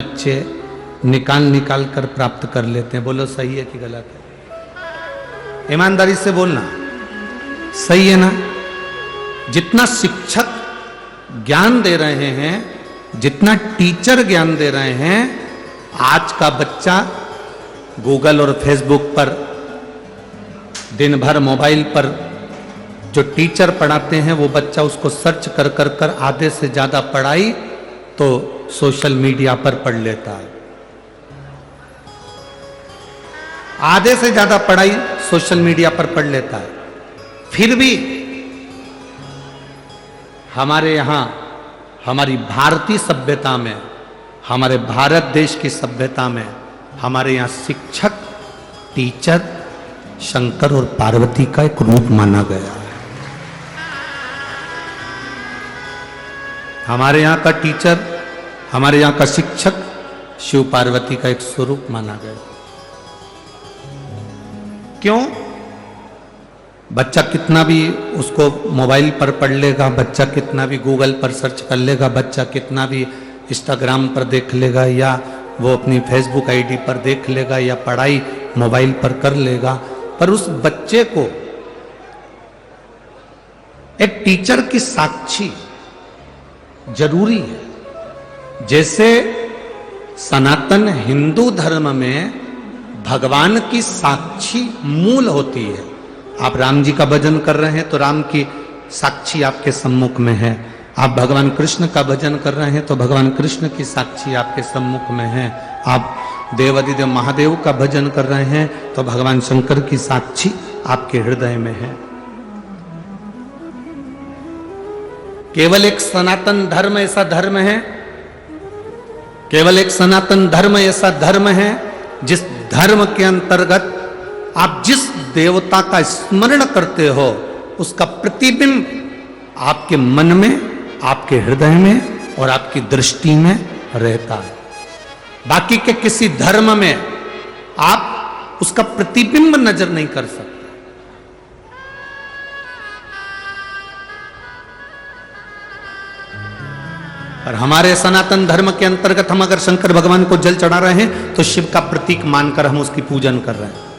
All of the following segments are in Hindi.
बच्चे निकाल निकाल कर प्राप्त कर लेते हैं। बोलो सही है कि गलत है? ईमानदारी से बोलना, सही है ना? जितना शिक्षक ज्ञान दे रहे हैं, जितना टीचर ज्ञान दे रहे हैं, आज का बच्चा गूगल और फेसबुक पर दिन भर मोबाइल पर जो टीचर पढ़ाते हैं वो बच्चा उसको सर्च कर कर कर आधे से ज्यादा पढ़ाई तो सोशल मीडिया पर पढ़ लेता है। आधे से ज्यादा पढ़ाई सोशल मीडिया पर पढ़ लेता है। फिर भी हमारे यहां, हमारी भारतीय सभ्यता में, हमारे भारत देश की सभ्यता में हमारे यहां शिक्षक, टीचर शंकर और पार्वती का एक रूप माना गया है। हमारे यहाँ का टीचर, हमारे यहाँ का शिक्षक शिव पार्वती का एक स्वरूप माना गया। क्यों? बच्चा कितना भी उसको मोबाइल पर पढ़ लेगा, बच्चा कितना भी गूगल पर सर्च कर लेगा, बच्चा कितना भी इंस्टाग्राम पर देख लेगा, या वो अपनी फेसबुक आईडी पर देख लेगा, या पढ़ाई मोबाइल पर कर लेगा, पर उस बच्चे को एक टीचर की साक्षी जरूरी है। जैसे सनातन हिंदू धर्म में भगवान की साक्षी मूल होती है। आप राम जी का भजन कर रहे हैं तो राम की साक्षी आपके सम्मुख में है। आप भगवान कृष्ण का भजन कर रहे हैं तो भगवान कृष्ण की साक्षी आपके सम्मुख में है। आप देवादिदेव महादेव का भजन कर रहे हैं तो भगवान शंकर की साक्षी आपके हृदय में है। केवल एक सनातन धर्म ऐसा धर्म है, केवल एक सनातन धर्म ऐसा धर्म है जिस धर्म के अंतर्गत आप जिस देवता का स्मरण करते हो उसका प्रतिबिंब आपके मन में, आपके हृदय में और आपकी दृष्टि में रहता है। बाकी के किसी धर्म में आप उसका प्रतिबिंब नजर नहीं कर सकते। और हमारे सनातन धर्म के अंतर्गत हम अगर शंकर भगवान को जल चढ़ा रहे हैं तो शिव का प्रतीक मानकर हम उसकी पूजन कर रहे हैं।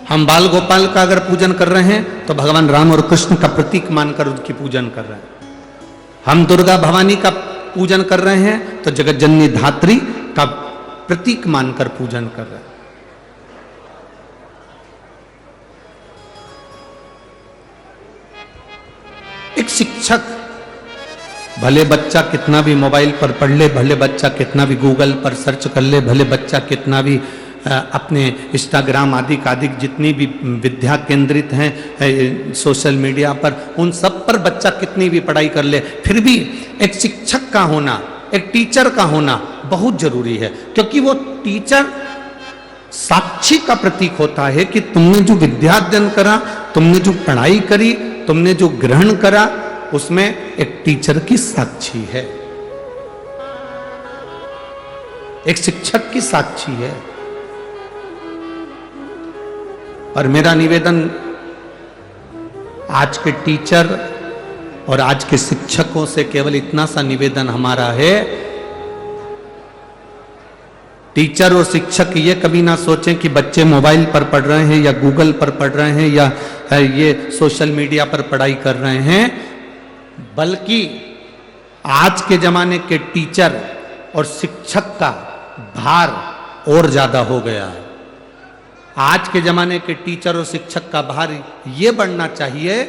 हम बाल गोपाल का अगर पूजन कर रहे हैं तो भगवान राम और कृष्ण का प्रतीक मानकर उनकी पूजन कर रहे हैं। हम दुर्गा भवानी का पूजन कर रहे हैं तो जगत जननी धात्री का प्रतीक मानकर पूजन कर रहे हैं। एक शिक्षक, भले बच्चा कितना भी मोबाइल पर पढ़ ले, भले बच्चा कितना भी गूगल पर सर्च कर ले, भले बच्चा कितना भी अपने इंस्टाग्राम आदि जितनी भी विद्या केंद्रित हैं सोशल मीडिया पर, उन सब पर बच्चा कितनी भी पढ़ाई कर ले, फिर भी एक शिक्षक का होना, एक टीचर का होना बहुत जरूरी है। क्योंकि वो टीचर साक्षी का प्रतीक होता है कि तुमने जो विद्या अध्ययन करा, तुमने जो पढ़ाई करी, तुमने जो ग्रहण करा, उसमें एक टीचर की साक्षी है, एक शिक्षक की साक्षी है। और मेरा निवेदन आज के टीचर और आज के शिक्षकों से केवल इतना सा निवेदन हमारा है, टीचर और शिक्षक ये कभी ना सोचें कि बच्चे मोबाइल पर पढ़ रहे हैं या गूगल पर पढ़ रहे हैं या ये सोशल मीडिया पर पढ़ाई कर रहे हैं, बल्कि आज के जमाने के टीचर और शिक्षक का भार और ज्यादा हो गया है। आज के जमाने के टीचर और शिक्षक का भार ये बढ़ना चाहिए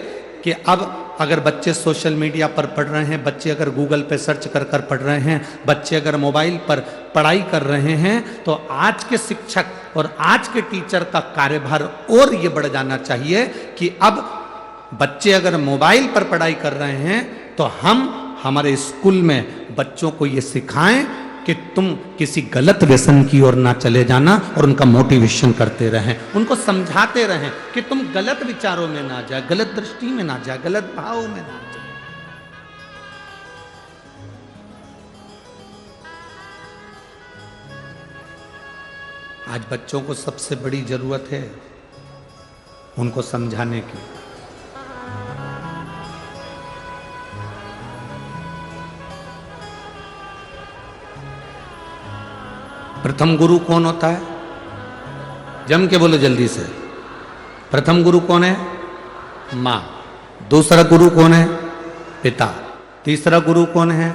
कि अब अगर बच्चे सोशल मीडिया पर पढ़ रहे हैं, बच्चे अगर गूगल पे सर्च कर कर पढ़ रहे हैं, बच्चे अगर मोबाइल पर पढ़ाई कर रहे हैं, तो आज के शिक्षक और आज के टीचर का कार्यभार और ये बढ़ जाना चाहिए कि अब बच्चे अगर मोबाइल पर पढ़ाई कर रहे हैं तो हम हमारे स्कूल में बच्चों को ये सिखाएं कि तुम किसी गलत व्यसन की ओर ना चले जाना, और उनका मोटिवेशन करते रहें, उनको समझाते रहें कि तुम गलत विचारों में ना जाए, गलत दृष्टि में ना जाए, गलत भाव में ना जाए। आज बच्चों को सबसे बड़ी जरूरत है उनको समझाने की। प्रथम गुरु कौन होता है? जम के बोलो जल्दी से। प्रथम गुरु कौन है? मां। दूसरा गुरु कौन है? पिता। तीसरा गुरु कौन है?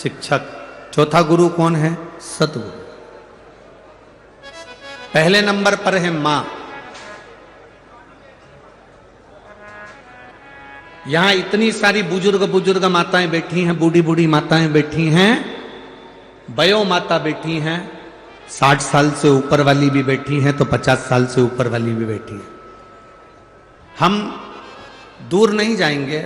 शिक्षक। चौथा गुरु कौन है? सतगुरु। पहले नंबर पर है मां। यहां इतनी सारी बुजुर्ग माताएं बैठी हैं, बूढ़ी बूढ़ी माताएं बैठी हैं, वयो माता बैठी हैं, 60 साल से ऊपर वाली भी बैठी हैं, तो 50 साल से ऊपर वाली भी बैठी हैं। हम दूर नहीं जाएंगे।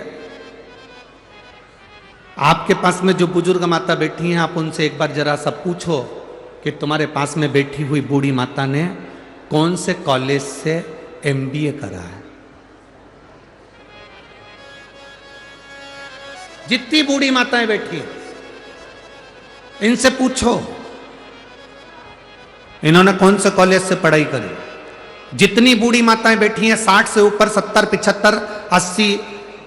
आपके पास में जो बुजुर्ग माता बैठी हैं, आप उनसे एक बार जरा सा पूछो कि तुम्हारे पास में बैठी हुई बूढ़ी माता ने कौन से कॉलेज से MBA करा है। जितनी बूढ़ी माताएं बैठी हैं, इनसे पूछो इन्होंने कौन से कॉलेज से पढ़ाई करी। जितनी बूढ़ी माताएं बैठी हैं 60 से ऊपर, 70, 75, 80,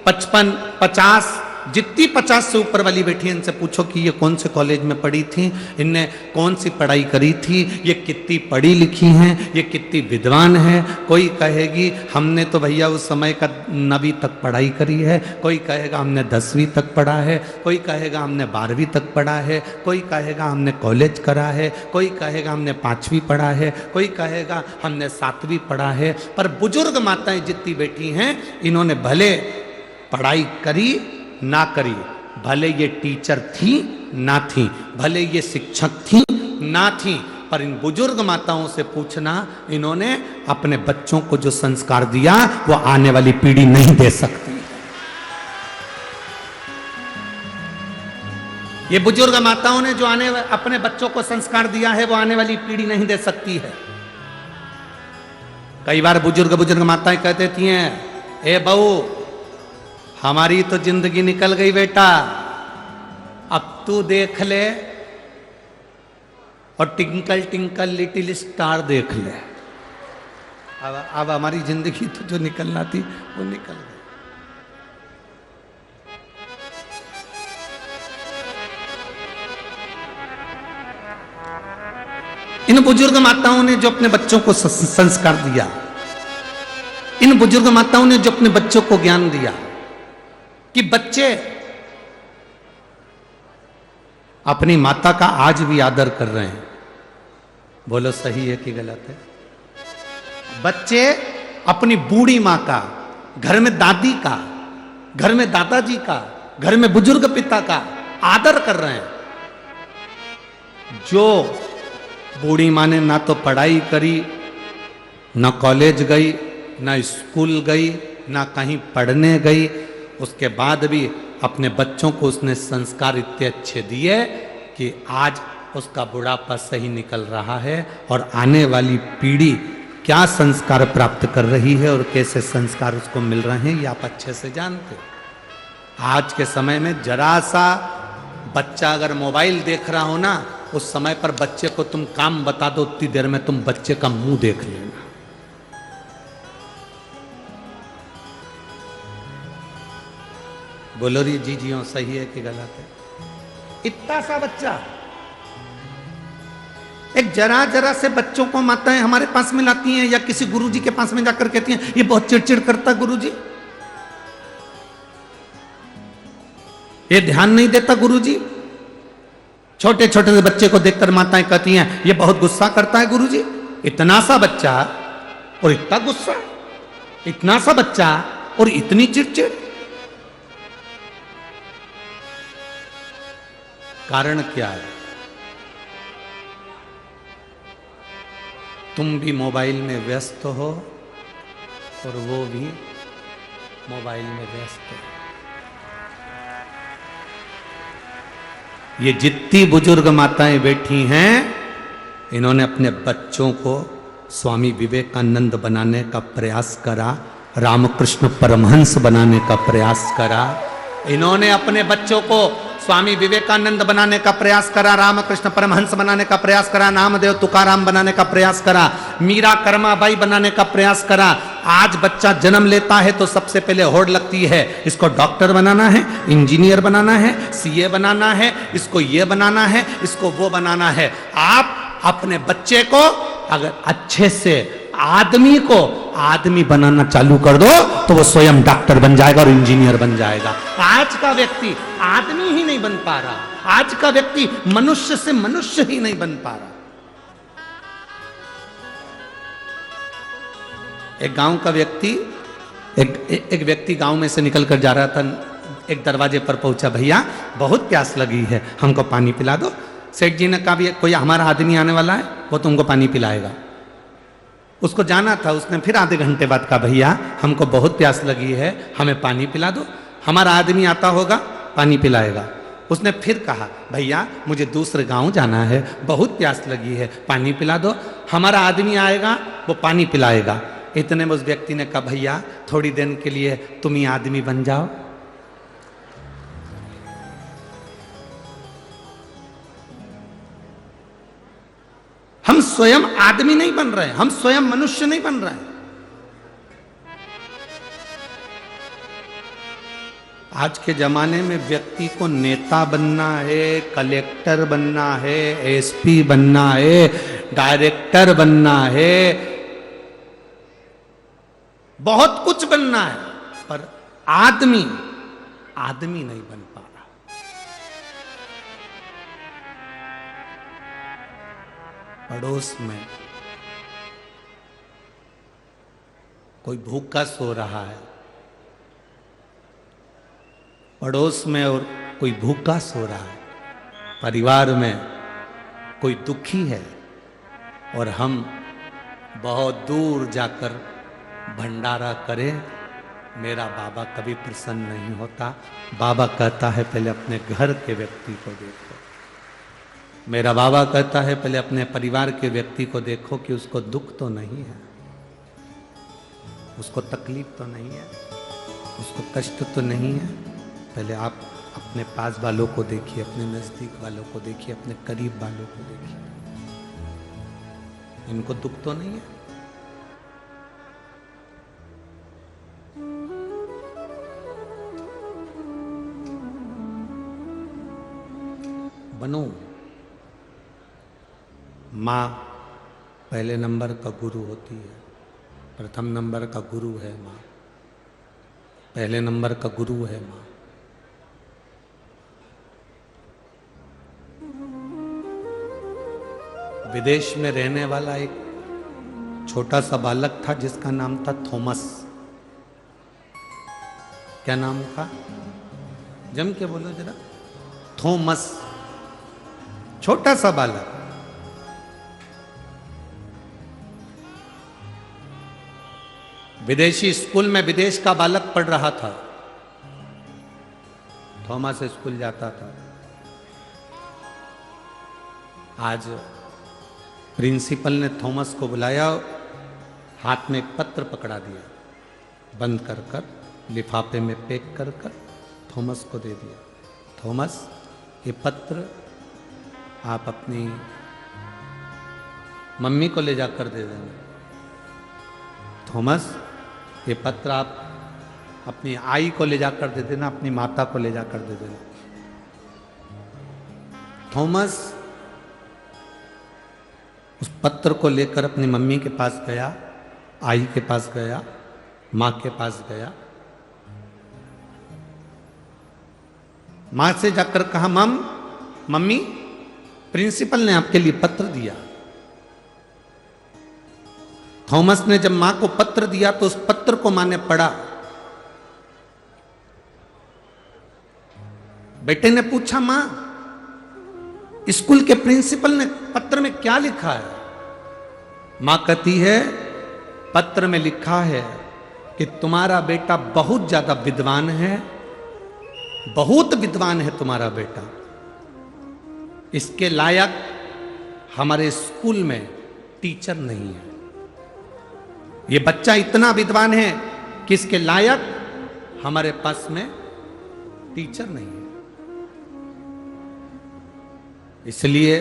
55, 50, जितनी 50 से ऊपर वाली बैठी हैं, इनसे पूछो कि ये कौन से कॉलेज में पढ़ी थी, इनने कौन सी पढ़ाई करी थी, ये कितनी पढ़ी लिखी हैं, ये कितनी विद्वान है। कोई कहेगी हमने तो भैया उस समय का 9वीं तक पढ़ाई करी है, कोई कहेगा हमने 10वीं तक पढ़ा है, कोई कहेगा हमने 12वीं तक पढ़ा है, कोई कहेगा हमने कॉलेज करा है, कोई कहेगा हमने 5वीं पढ़ा है, कोई कहेगा हमने 7वीं पढ़ा है। पर बुजुर्ग माताएं जितनी बैठी हैं, इन्होंने भले पढ़ाई करी ना करी, भले ये टीचर थी ना थी, भले ये शिक्षक थी ना थी, पर इन बुजुर्ग माताओं से पूछना, इन्होंने अपने बच्चों को जो संस्कार दिया वो आने वाली पीढ़ी नहीं दे सकती। ये बुजुर्ग माताओं ने जो अपने बच्चों को संस्कार दिया है, वो आने वाली पीढ़ी नहीं दे सकती है। कई बार बुजुर्ग माताएं कह देती हैं, ए बहू हमारी तो जिंदगी निकल गई बेटा, अब तू देख ले और टिंकल टिंकल लिटिल स्टार देख ले। अब हमारी जिंदगी तो जो निकलना थी वो निकल गई। इन बुजुर्ग माताओं ने जो अपने बच्चों को संस्कार दिया, इन बुजुर्ग माताओं ने जो अपने बच्चों को ज्ञान दिया कि बच्चे अपनी माता का आज भी आदर कर रहे हैं। बोलो सही है कि गलत है? बच्चे अपनी बूढ़ी मां का, घर में दादी का, घर में दादाजी का, घर में बुजुर्ग पिता का आदर कर रहे हैं। जो बूढ़ी मां ने ना तो पढ़ाई करी, ना कॉलेज गई, ना स्कूल गई, ना कहीं पढ़ने गई, उसके बाद भी अपने बच्चों को उसने संस्कार इतने अच्छे दिए कि आज उसका बुढ़ापा सही निकल रहा है और आने वाली पीढ़ी क्या संस्कार प्राप्त कर रही है और कैसे संस्कार उसको मिल रहे हैं, ये आप अच्छे से जानते हो। आज के समय में जरा सा बच्चा अगर मोबाइल देख रहा हो ना, उस समय पर बच्चे को तुम काम बता दो, उतनी देर में तुम बच्चे का मुंह देख लेना। बोलो री जी हो, सही है कि गलत है? इतना सा बच्चा, एक जरा जरा से बच्चों को माताएं हमारे पास में लाती हैं या किसी गुरुजी के पास में जाकर कहती हैं ये बहुत चिड़चिड़ करता गुरुजी, ये ध्यान नहीं देता गुरुजी। छोटे छोटे से बच्चे को देखकर माताएं कहती हैं ये बहुत गुस्सा करता है गुरुजी। इतना सा बच्चा और इतना गुस्सा, इतना सा बच्चा और इतनी चिड़चिड़, कारण क्या है? तुम भी मोबाइल में व्यस्त हो और वो भी मोबाइल में व्यस्त है। ये जितनी बुजुर्ग माताएं बैठी हैं, इन्होंने अपने बच्चों को स्वामी विवेकानंद बनाने का प्रयास करा, रामकृष्ण परमहंस बनाने का प्रयास करा। इन्होंने अपने बच्चों को स्वामी विवेकानंद बनाने का प्रयास करा, रामकृष्ण परमहंस बनाने का प्रयास करा, नामदेव तुकाराम बनाने का प्रयास करा, मीरा कर्माबाई बनाने का प्रयास करा। आज बच्चा जन्म लेता है तो सबसे पहले होड़ लगती है, इसको डॉक्टर बनाना है, इंजीनियर बनाना है, सीए बनाना है, इसको ये बनाना है, इसको वो बनाना है। आप अपने बच्चे को अगर अच्छे से आदमी को आदमी बनाना चालू कर दो तो वो स्वयं डॉक्टर बन जाएगा और इंजीनियर बन जाएगा। आज का व्यक्ति आदमी ही नहीं बन पा रहा, आज का व्यक्ति मनुष्य से मनुष्य ही नहीं बन पा रहा। एक गांव का व्यक्ति एक व्यक्ति गांव में से निकल कर जा रहा था, एक दरवाजे पर पहुंचा, भैया बहुत प्यास लगी है, हमको पानी पिला दो। सेठ जी ने कहा भी कोई हमारा आदमी आने वाला है, वो तुमको पानी पिलाएगा। उसको जाना था, उसने फिर आधे घंटे बाद कहा भैया हमको बहुत प्यास लगी है, हमें पानी पिला दो, हमारा आदमी आता होगा पानी पिलाएगा। उसने फिर कहा भैया मुझे दूसरे गांव जाना है, बहुत प्यास लगी है, पानी पिला दो, हमारा आदमी आएगा वो पानी पिलाएगा। इतने में उस व्यक्ति ने कहा भैया थोड़ी देर के लिए तुम ही आदमी बन जाओ। हम स्वयं आदमी नहीं बन रहे, हम स्वयं मनुष्य नहीं बन रहे। आज के जमाने में व्यक्ति को नेता बनना है, कलेक्टर बनना है, एसपी बनना है, डायरेक्टर बनना है, बहुत कुछ बनना है, पर आदमी नहीं बन पा रहा। पड़ोस में कोई भूखा सो रहा है, पड़ोस में और कोई भूखा सो रहा है, परिवार में कोई दुखी है और हम बहुत दूर जाकर भंडारा करें, मेरा बाबा कभी प्रसन्न नहीं होता। बाबा कहता है पहले अपने घर के व्यक्ति को देखो, मेरा बाबा कहता है पहले अपने परिवार के व्यक्ति को देखो कि उसको दुख तो नहीं है, उसको तकलीफ तो नहीं है, उसको कष्ट तो नहीं है। पहले आप अपने पास वालों को देखिए, अपने नजदीक वालों को देखिए, अपने करीब वालों को देखिए, इनको दुख तो नहीं है। बनो। माँ पहले नंबर का गुरु होती है, प्रथम नंबर का गुरु है माँ, पहले नंबर का गुरु है माँ। विदेश में रहने वाला एक छोटा सा बालक था जिसका नाम था थॉमस। क्या नाम था? जम के बोलो जरा। थॉमस, छोटा सा बालक। विदेशी स्कूल में विदेश का बालक पढ़ रहा था। थॉमस स्कूल जाता था। आज प्रिंसिपल ने थॉमस को बुलाया, हाथ में एक पत्र पकड़ा दिया, बंद कर कर लिफाफे में पैक कर कर थॉमस को दे दिया। थॉमस, ये पत्र आप अपनी मम्मी को ले जाकर दे देना। थॉमस, ये पत्र आप अपनी आई को ले जाकर दे देना, अपनी माता को ले जाकर दे देना। थॉमस उस पत्र को लेकर अपनी मम्मी के पास गया, आई के पास गया, मां के पास गया। मां से जाकर कहा, मम्मी प्रिंसिपल ने आपके लिए पत्र दिया। थॉमस ने जब मां को पत्र दिया तो उस पत्र को मां ने पढ़ा। बेटे ने पूछा, मां स्कूल के प्रिंसिपल ने पत्र में क्या लिखा है? मां कहती है, पत्र में लिखा है कि तुम्हारा बेटा बहुत ज्यादा विद्वान है, बहुत विद्वान है तुम्हारा बेटा, इसके लायक हमारे स्कूल में टीचर नहीं है। ये बच्चा इतना विद्वान है कि इसके लायक हमारे पास में टीचर नहीं है। इसलिए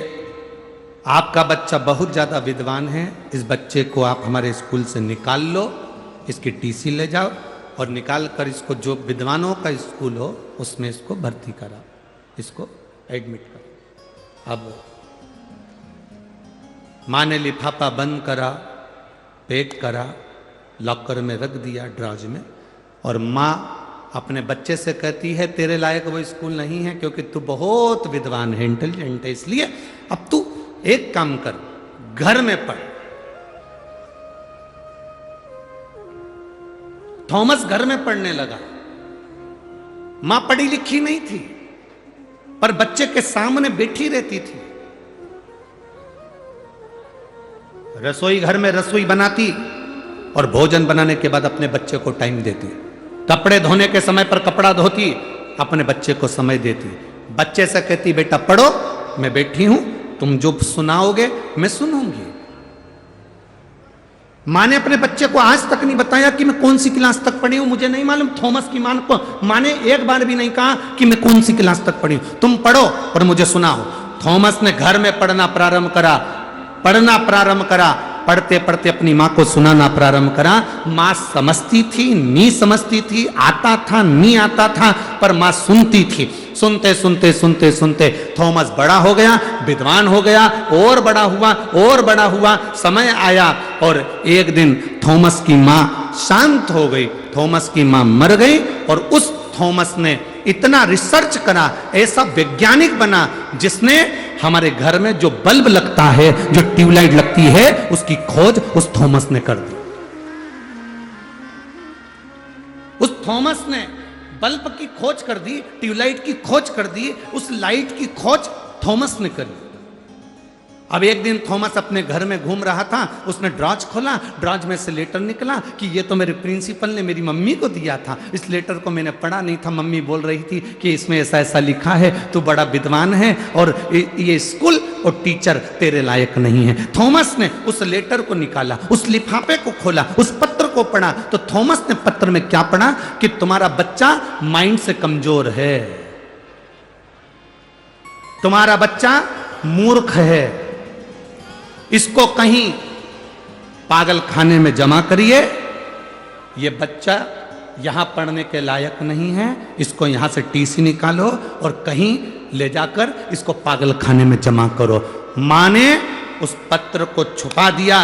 आपका बच्चा बहुत ज्यादा विद्वान है, इस बच्चे को आप हमारे स्कूल से निकाल लो, इसकी टीसी ले जाओ और निकाल कर इसको जो विद्वानों का स्कूल हो उसमें इसको भर्ती कराओ, इसको एडमिट करो। अब माँ ने लिफाफा बंद करा, पैक करा, लॉकर में रख दिया ड्रॉज में, और माँ अपने बच्चे से कहती है तेरे लायक वो स्कूल नहीं है क्योंकि तू बहुत विद्वान है, इंटेलिजेंट है, इसलिए अब तू एक काम कर, घर में पढ़। थॉमस घर में पढ़ने लगा। मां पढ़ी लिखी नहीं थी, पर बच्चे के सामने बैठी रहती थी। रसोई घर में रसोई बनाती और भोजन बनाने के बाद अपने बच्चे को टाइम देती। कपड़े धोने के समय पर कपड़ा धोती, अपने बच्चे को समय देती। बच्चे से कहती बेटा पढ़ो, मैं बैठी हूं, तुम जो सुनाओगे मैं सुनूंगी। मां ने अपने बच्चे को आज तक नहीं बताया कि मैं कौन सी क्लास तक पढ़ी हूं, मुझे नहीं मालूम। थॉमस की मां ने एक बार भी नहीं कहा कि मैं कौन सी क्लास तक पढ़ी हूं, तुम पढ़ो और मुझे सुनाओ। थॉमस ने घर में पढ़ना प्रारंभ करा, पढ़ना प्रारंभ करा, पढ़ते पढ़ते अपनी मां को सुनाना प्रारंभ करा। मां समझती थी, नहीं समझती थी, आता था, नहीं आता था, पर मां सुनती थी। सुनते सुनते सुनते सुनते थॉमस बड़ा हो गया, विद्वान हो गया, और बड़ा हुआ, और बड़ा हुआ। समय आया और एक दिन थॉमस की मां शांत हो गई, थॉमस की मां मर गई, और उस थॉमस ने इतना रिसर्च करा, ऐसा वैज्ञानिक बना, जिसने हमारे घर में जो बल्ब लगता है, जो ट्यूबलाइट लगती है, उसकी खोज उस थॉमस ने कर दी। उस थॉमस ने बल्ब की खोज कर दी, ट्यूबलाइट की खोज कर दी, उस लाइट की खोज थॉमस ने करी। अब एक दिन थॉमस अपने घर में घूम रहा था, उसने ड्रॉज खोला, ड्रॉज में से लेटर निकला कि ये तो मेरे प्रिंसिपल ने मेरी मम्मी को दिया था, इस लेटर को मैंने पढ़ा नहीं था, मम्मी बोल रही थी कि इसमें ऐसा ऐसा लिखा है, तू बड़ा विद्वान है और ये स्कूल और टीचर तेरे लायक नहीं है। थॉमस ने उस लेटर को निकाला, उस लिफाफे को खोला, उस पत्र को पढ़ा, तो थॉमस ने पत्र में क्या पढ़ा कि तुम्हारा बच्चा माइंड से कमजोर है, तुम्हारा बच्चा मूर्ख है, इसको कहीं पागल खाने में जमा करिए, ये बच्चा यहां पढ़ने के लायक नहीं है, इसको यहां से टीसी निकालो और कहीं ले जाकर इसको पागल खाने में जमा करो। मां ने उस पत्र को छुपा दिया,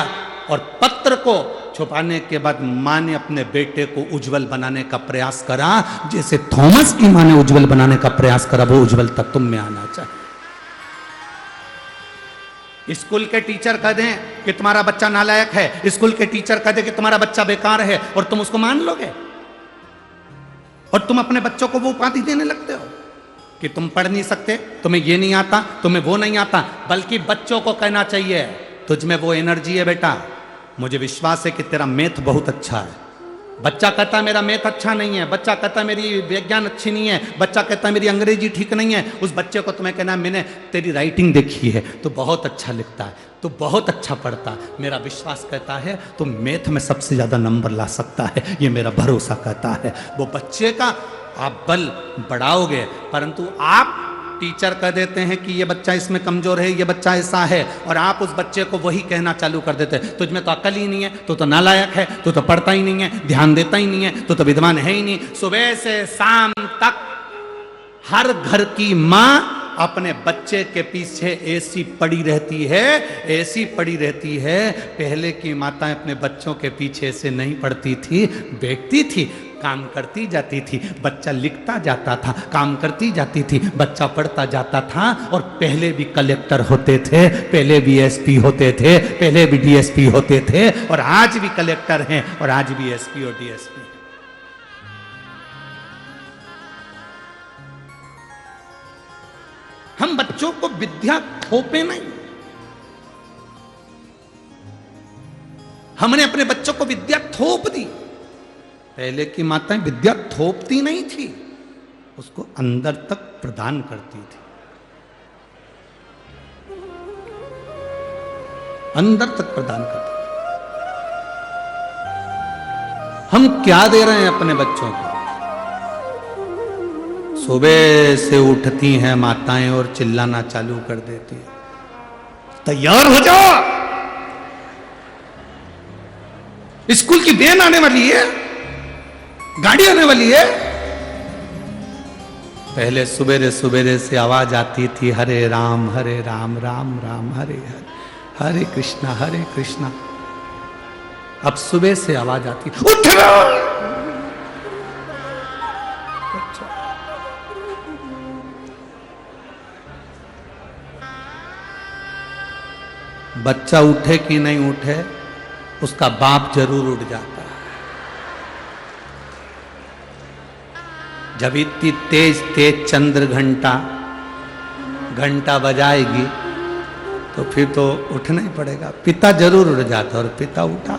और पत्र को छुपाने के बाद मां ने अपने बेटे को उज्जवल बनाने का प्रयास करा, जैसे थॉमस की मां ने उज्जवल बनाने का प्रयास करा, वो उज्जवल तक तुम में आना चाहिए। स्कूल के टीचर कह दें कि तुम्हारा बच्चा नालायक है, स्कूल के टीचर कह दें कि तुम्हारा बच्चा बेकार है, और तुम उसको मान लोगे, और तुम अपने बच्चों को वो उपाधि देने लगते हो कि तुम पढ़ नहीं सकते, तुम्हें ये नहीं आता, तुम्हें वो नहीं आता। बल्कि बच्चों को कहना चाहिए तुझ में वो एनर्जी है बेटा, मुझे विश्वास है कि तेरा मैथ बहुत अच्छा है। बच्चा कहता है मेरा मैथ अच्छा नहीं है, बच्चा कहता है मेरी विज्ञान अच्छी नहीं है, बच्चा कहता है मेरी अंग्रेजी ठीक नहीं है, उस बच्चे को तुम्हें कहना मैंने तेरी राइटिंग देखी है, तो बहुत अच्छा लिखता है, तो बहुत अच्छा पढ़ता है, मेरा विश्वास कहता है तुम मैथ में सबसे ज्यादा नंबर ला सकता है, ये मेरा भरोसा कहता है। वो बच्चे का आप बल बढ़ाओगे, परंतु आप टीचर कह देते हैं कि ये बच्चा इसमें कमजोर है, ये बच्चा ऐसा है, और आप उस बच्चे को वही कहना चालू कर देते हैं तुझ में तो अकल ही नहीं है, तू तो नालायक है, तू तो पढ़ता ही नहीं है, ध्यान देता ही नहीं है, तू तो विद्वान है ही नहीं। सुबह से शाम तक हर घर की माँ अपने बच्चे के पीछे ऐसी पड़ी रहती है, ऐसी पड़ी रहती है। पहले की माताएं अपने बच्चों के पीछे से नहीं पड़ती थी, बैठती थी, काम करती जाती थी, बच्चा लिखता जाता था, काम करती जाती थी, बच्चा पढ़ता जाता था। और पहले भी कलेक्टर होते थे, पहले भी एसपी होते थे, पहले भी डीएसपी होते थे, और आज भी कलेक्टर हैं, और आज भी एसपी और डीएसपी। हम बच्चों को विद्या थोपे नहीं, हमने अपने बच्चों को विद्या थोप दी। पहले की माताएं विद्या थोपती नहीं थी, उसको अंदर तक प्रदान करती थी, अंदर तक प्रदान करती। हम क्या दे रहे हैं अपने बच्चों को? सुबह से उठती हैं माताएं और चिल्लाना चालू कर देती है, तैयार हो जाओ, स्कूल की वैन आने वाली है, गाड़ी आने वाली है। पहले सुबेरे सुबेरे से आवाज आती थी हरे राम राम राम हरे हरे, हरे कृष्णा। अब सुबह से आवाज आती, उठ बच्चा उठे कि नहीं उठे, उसका बाप जरूर उठ जाता है। जब इतनी तेज चंद्र घंटा बजाएगी तो फिर तो उठना ही पड़ेगा। पिता जरूर उठ जाता और पिता उठा।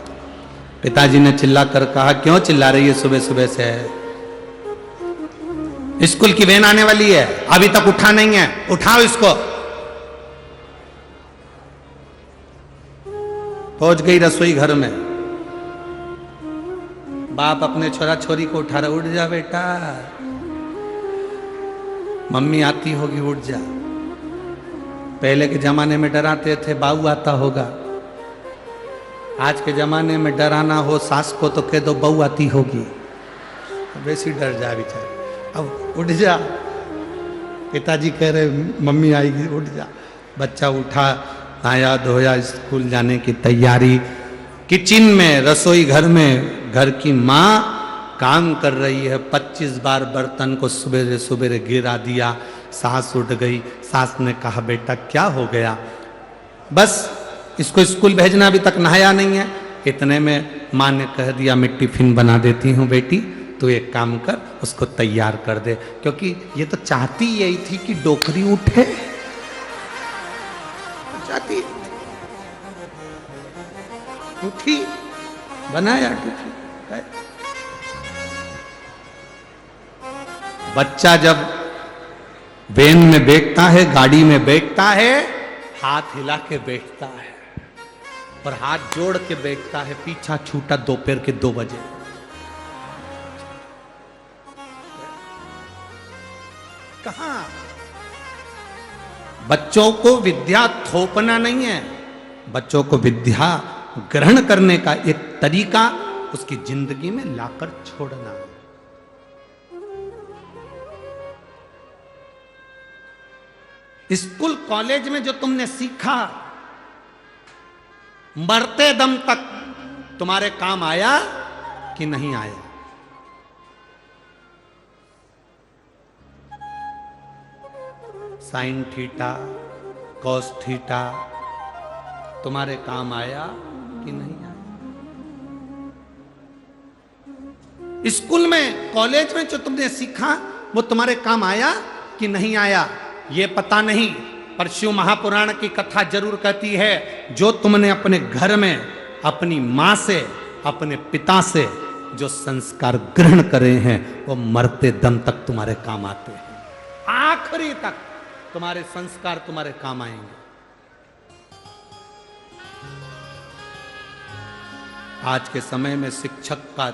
पिताजी ने चिल्ला कर कहा, क्यों चिल्ला रही है सुबह सुबह से? स्कूल की वैन आने वाली है, अभी तक उठा नहीं है, उठाओ इसको। पहुंच गई रसोई घर में, बाप अपने छोरा छोरी को उठा रहा, उठ जा बेटा, मम्मी आती होगी, उठ जा। पहले के जमाने में डराते थे, बाऊ आता होगा। आज के जमाने में डराना हो सास को तो कह दो बहू आती होगी, वैसी डर जा बेचारे। अब उठ जा, पिताजी कह रहे मम्मी आएगी, उठ जा। बच्चा उठा, नहाया धोया, स्कूल जाने की तैयारी। किचन में, रसोई घर में घर की माँ काम कर रही है। 25 बार बर्तन को सुबेरे सुबेरे गिरा दिया। सास उठ गई। सास ने कहा, बेटा क्या हो गया? बस इसको स्कूल भेजना, अभी तक नहाया नहीं है। इतने में माँ ने कह दिया, मैं टिफिन बना देती हूँ बेटी, तो एक काम कर, उसको तैयार कर दे, क्योंकि ये तो चाहती यही थी कि डोकरी उठे। चाहती उठी, बनाया टिफिन। बच्चा जब वैन में बैठता है, गाड़ी में बैठता है, हाथ हिला के बैठता है और हाथ जोड़ के बैठता है। पीछा छूटा दोपहर के 2 बजे। कहां? बच्चों को विद्या थोपना नहीं है, बच्चों को विद्या ग्रहण करने का एक तरीका उसकी जिंदगी में लाकर छोड़ना है। स्कूल कॉलेज में जो तुमने सीखा, मरते दम तक तुम्हारे काम आया कि नहीं आया? साइन थीटा, कॉस थीटा तुम्हारे काम आया कि नहीं आया? स्कूल में, कॉलेज में जो तुमने सीखा वो तुम्हारे काम आया कि नहीं आया, ये पता नहीं। पर शिव महापुराण की कथा जरूर कहती है, जो तुमने अपने घर में अपनी मां से, अपने पिता से जो संस्कार ग्रहण करे हैं, वो मरते दम तक तुम्हारे काम आते हैं। आखिरी तक तुम्हारे संस्कार तुम्हारे काम आएंगे। आज के समय में शिक्षक का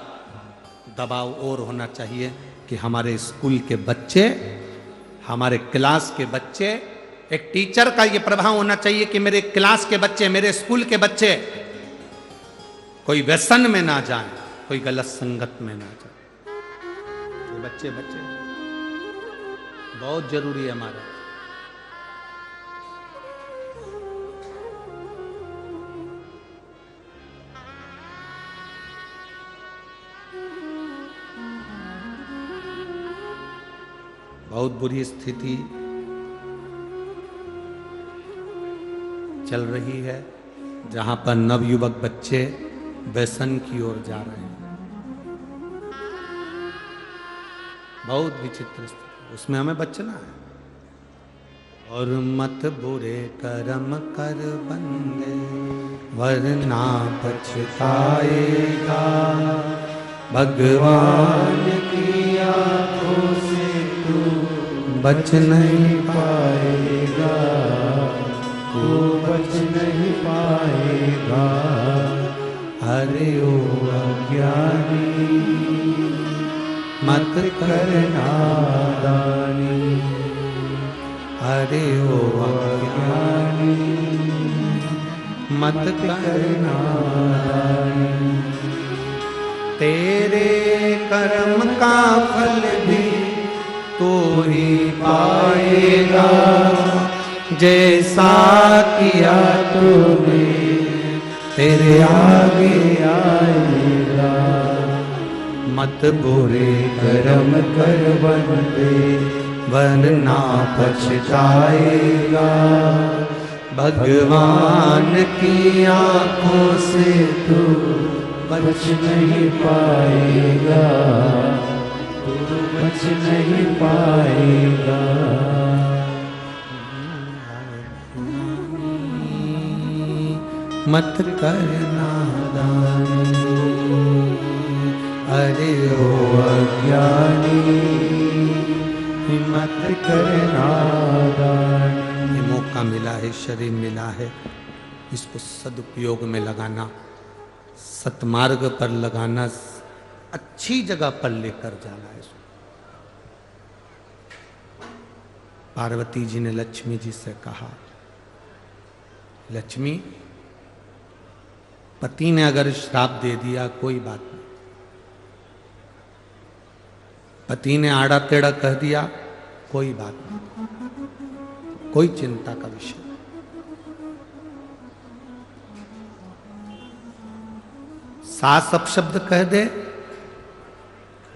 दबाव और होना चाहिए कि हमारे स्कूल के बच्चे, हमारे क्लास के बच्चे, एक टीचर का यह प्रभाव होना चाहिए कि मेरे क्लास के बच्चे, मेरे स्कूल के बच्चे कोई व्यसन में ना जाएं, कोई गलत संगत में ना जाएं। ये बच्चे बहुत जरूरी है हमारा। बहुत बुरी स्थिति चल रही है, जहां पर नवयुवक बच्चे व्यसन की ओर जा रहे हैं। बहुत विचित्र स्थिति, उसमें हमें बचना है। और मत बुरे कर्म कर बंदे, वरना पछताएगा, भगवान की आंखों से बच नहीं पाएगा, तू बच नहीं पाएगा। अरे ओ अज्ञानी, मत कर नादानी, अरे ओ अज्ञानी, मत कर नादानी। तेरे कर्म का फल भी तो ही पाएगा, जैसा किया तूने तेरे आगे आएगा, मत बुरे कर्म कर बंदे वरना पछताएगा। भगवान की आंखों से तू बच नहीं पाएगा, तू बच नहीं पाएगा। मत करना दानी, अरे ओ अज्ञानी, मत करना दानी। ये मौका मिला है, शरीर मिला है, इसको सदुपयोग में लगाना, सतमार्ग पर लगाना, अच्छी जगह पर लेकर जाना है। पार्वती जी ने लक्ष्मी जी से कहा, लक्ष्मी पति ने अगर श्राप दे दिया कोई बात नहीं, पति ने आड़ा टेढ़ा कह दिया कोई बात नहीं, कोई चिंता का विषय नहीं। सास अपशब्द कह दे,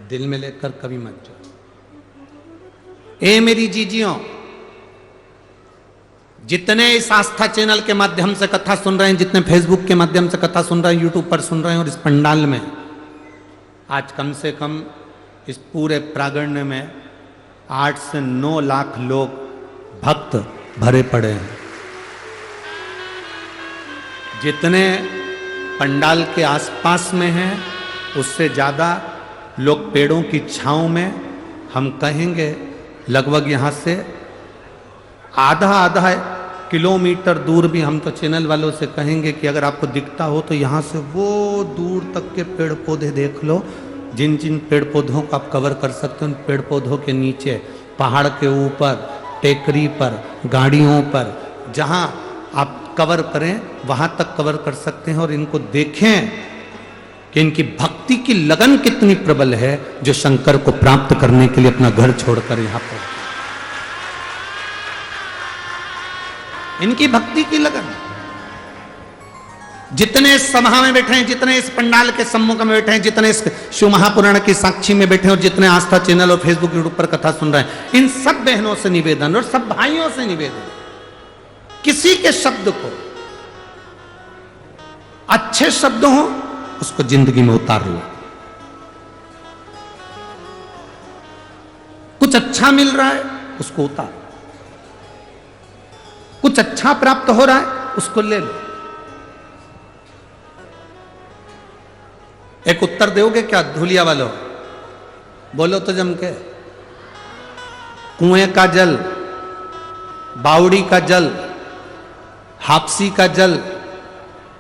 दिल में लेकर कभी मत जाओ। ए मेरी जीजियों, जितने इस आस्था चैनल के माध्यम से कथा सुन रहे हैं, जितने फेसबुक के माध्यम से कथा सुन रहे हैं, यूट्यूब पर सुन रहे हैं, और इस पंडाल में आज कम से कम इस पूरे प्रांगण में 8 से 9 लाख लोग भक्त भरे पड़े हैं। जितने पंडाल के आसपास में हैं उससे ज़्यादा लोग पेड़ों की छांव में, हम कहेंगे लगभग यहाँ से आधा किलोमीटर दूर भी, हम तो चैनल वालों से कहेंगे कि अगर आपको दिखता हो तो यहाँ से वो दूर तक के पेड़ पौधे देख लो। जिन जिन पेड़ पौधों को आप कवर कर सकते हो, उन पेड़ पौधों के नीचे, पहाड़ के ऊपर, टेकरी पर, गाड़ियों पर, जहाँ आप कवर करें वहाँ तक कवर कर सकते हैं। और इनको देखें कि इनकी भक्ति की लगन कितनी प्रबल है, जो शंकर को प्राप्त करने के लिए अपना घर छोड़कर यहाँ पर, इनकी भक्ति की लगन। जितने इस सभा में बैठे हैं, जितने इस पंडाल के सम्मुख में बैठे हैं, जितने इस शिव महापुराण की साक्षी में बैठे हैं, और जितने आस्था चैनल और फेसबुक यूट्यूब पर कथा सुन रहे हैं, इन सब बहनों से निवेदन और सब भाइयों से निवेदन, किसी के शब्द को अच्छे शब्द हो उसको जिंदगी में उतार लो। कुछ अच्छा मिल रहा है उसको उतार, कुछ अच्छा प्राप्त हो रहा है उसको ले लो। एक उत्तर दोगे क्या धुलिया वालों? बोलो तो जम के। कुएं का जल, बावड़ी का जल, हापसी का जल,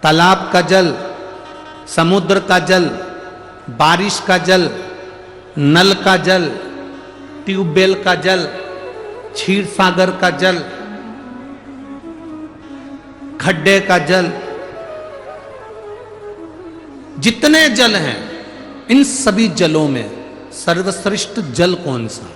तालाब का जल, समुद्र का जल, बारिश का जल, नल का जल, ट्यूबवेल का जल, क्षीर सागर का जल, खड्डे का जल, जितने जल हैं, इन सभी जलों में सर्वश्रेष्ठ जल कौन सा?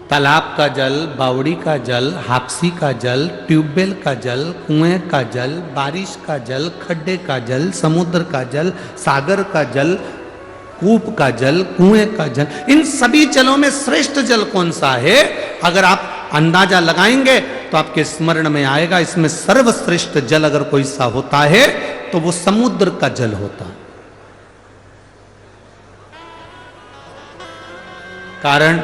तालाब का जल, बावड़ी का जल, हापसी का जल, ट्यूबवेल का जल, कुएं का जल, बारिश का जल, खड्डे का जल, समुद्र का जल, सागर का जल, कूप का जल, कुएं का जल, इन सभी जलों में श्रेष्ठ जल कौन सा है? अगर आप अंदाजा लगाएंगे तो आपके स्मरण में आएगा, इसमें सर्वश्रेष्ठ जल अगर कोई सा होता है तो वो समुद्र का जल होता है। कारण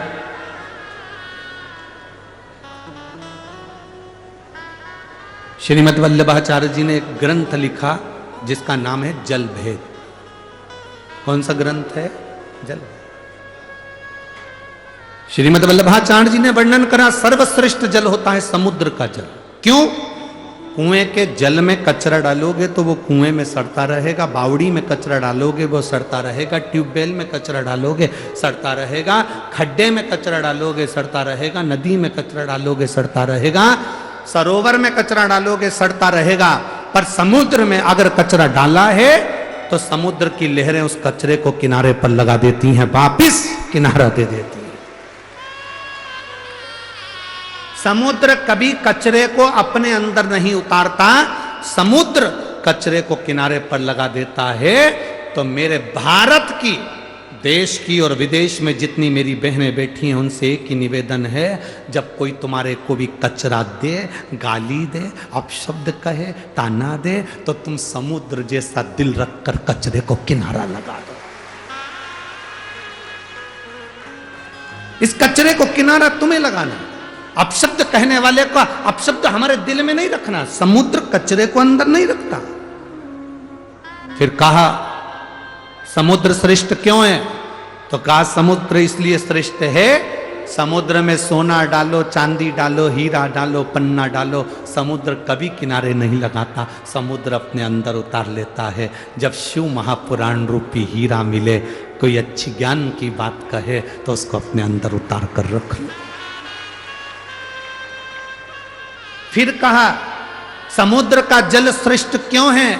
श्रीमद् वल्लभाचार्य जी ने एक ग्रंथ लिखा जिसका नाम है जल भेद। कौन सा ग्रंथ है? जल। श्रीमद् वल्लभाचार्य जी ने वर्णन करा सर्वश्रेष्ठ जल होता है समुद्र का जल। क्यों? कुएं के जल में कचरा डालोगे तो वो कुएं में सड़ता रहेगा, बावड़ी में कचरा डालोगे वो सड़ता रहेगा, ट्यूबवेल में कचरा डालोगे सड़ता रहेगा, खड्डे में कचरा डालोगे सड़ता रहेगा, नदी में कचरा डालोगे सड़ता रहेगा, सरोवर में कचरा डालोगे सड़ता रहेगा। पर समुद्र में अगर कचरा डाला है तो समुद्र की लहरें उस कचरे को किनारे पर लगा देती हैं, वापिस किनारा दे देती हैं। समुद्र कभी कचरे को अपने अंदर नहीं उतारता, समुद्र कचरे को किनारे पर लगा देता है। तो मेरे भारत की, देश की और विदेश में जितनी मेरी बहनें बैठी हैं उनसे एक ही निवेदन है, जब कोई तुम्हारे को भी कचरा दे, गाली दे, अपशब्द कहे, ताना दे, तो तुम समुद्र जैसा दिल रखकर कचरे को किनारा लगा दो। इस कचरे को किनारा तुम्हें लगाना। अपशब्द कहने वाले का अपशब्द हमारे दिल में नहीं रखना। समुद्र कचरे को अंदर नहीं रखता। फिर कहा समुद्र श्रेष्ठ क्यों है? तो कहा समुद्र इसलिए श्रेष्ठ है, समुद्र में सोना डालो, चांदी डालो, हीरा डालो, पन्ना डालो, समुद्र कभी किनारे नहीं लगाता, समुद्र अपने अंदर उतार लेता है। जब शिव महापुराण रूपी हीरा मिले, कोई अच्छी ज्ञान की बात कहे तो उसको अपने अंदर उतार कर रख लो। फिर कहा समुद्र का जल श्रेष्ठ क्यों है?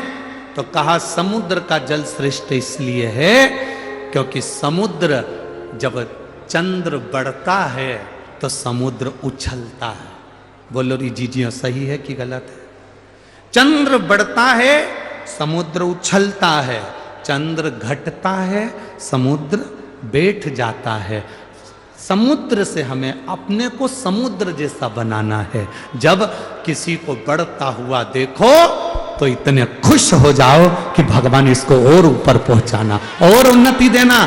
तो कहा समुद्र का जल श्रेष्ठ इसलिए है क्योंकि समुद्र जब चंद्र बढ़ता है तो समुद्र उछलता है। बोलो री जीजियो सही है कि गलत है? चंद्र बढ़ता है, समुद्र उछलता है, चंद्र घटता है, समुद्र बैठ जाता है। समुद्र से हमें अपने को समुद्र जैसा बनाना है। जब किसी को बढ़ता हुआ देखो तो इतने खुश हो जाओ कि भगवान इसको और ऊपर पहुंचाना, और उन्नति देना।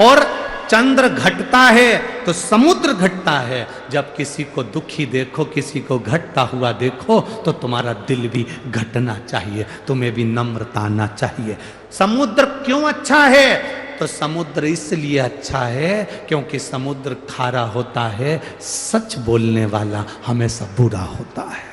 और चंद्र घटता है तो समुद्र घटता है। जब किसी को दुखी देखो, किसी को घटता हुआ देखो, तो तुम्हारा दिल भी घटना चाहिए, तुम्हें भी नम्रता आना चाहिए। समुद्र क्यों अच्छा है? तो समुद्र इसलिए अच्छा है क्योंकि समुद्र खारा होता है, सच बोलने वाला हमेशा बुरा होता है।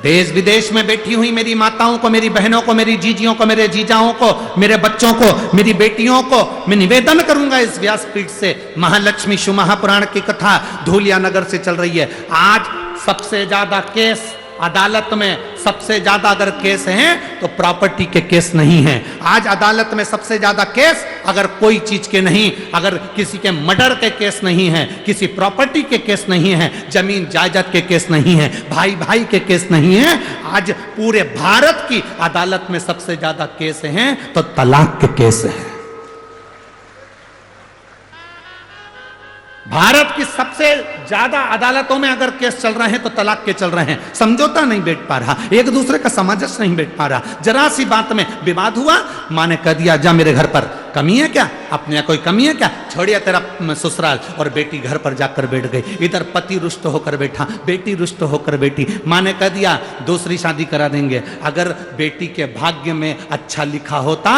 देश विदेश में बैठी हुई मेरी माताओं को, मेरी बहनों को, मेरी जीजियों को, मेरे जीजाओं को, मेरे बच्चों को, मेरी बेटियों को मैं निवेदन करूंगा इस व्यासपीठ से, महालक्ष्मी शिव महापुराण की कथा धूलिया नगर से चल रही है। आज सबसे ज्यादा केस अदालत में, सबसे ज्यादा अगर केस हैं तो प्रॉपर्टी के केस नहीं हैं। आज अदालत में सबसे ज्यादा केस अगर कोई चीज के नहीं, अगर किसी के मर्डर के केस नहीं है, किसी प्रॉपर्टी के केस नहीं है, जमीन जायदाद के केस नहीं है, भाई भाई के केस नहीं है। आज पूरे भारत की अदालत में सबसे ज्यादा केस हैं तो तलाक के केस हैं। भारत की सबसे ज्यादा अदालतों में अगर केस चल रहे हैं तो तलाक के चल रहे हैं। समझौता नहीं बैठ पा रहा, एक दूसरे का सामंजस्य नहीं बैठ पा रहा। जरा सी बात में विवाद हुआ, माँ ने कह दिया जा मेरे घर पर, कमी है क्या? अपने यहाँ कोई कमी है क्या? छोड़िए तेरा ससुराल। और बेटी घर पर जाकर बैठ गई। इधर पति रुष्ट होकर बैठा, बेटी रुष्ट होकर बैठी। माँ ने कह दिया दूसरी शादी करा देंगे। अगर बेटी के भाग्य में अच्छा लिखा होता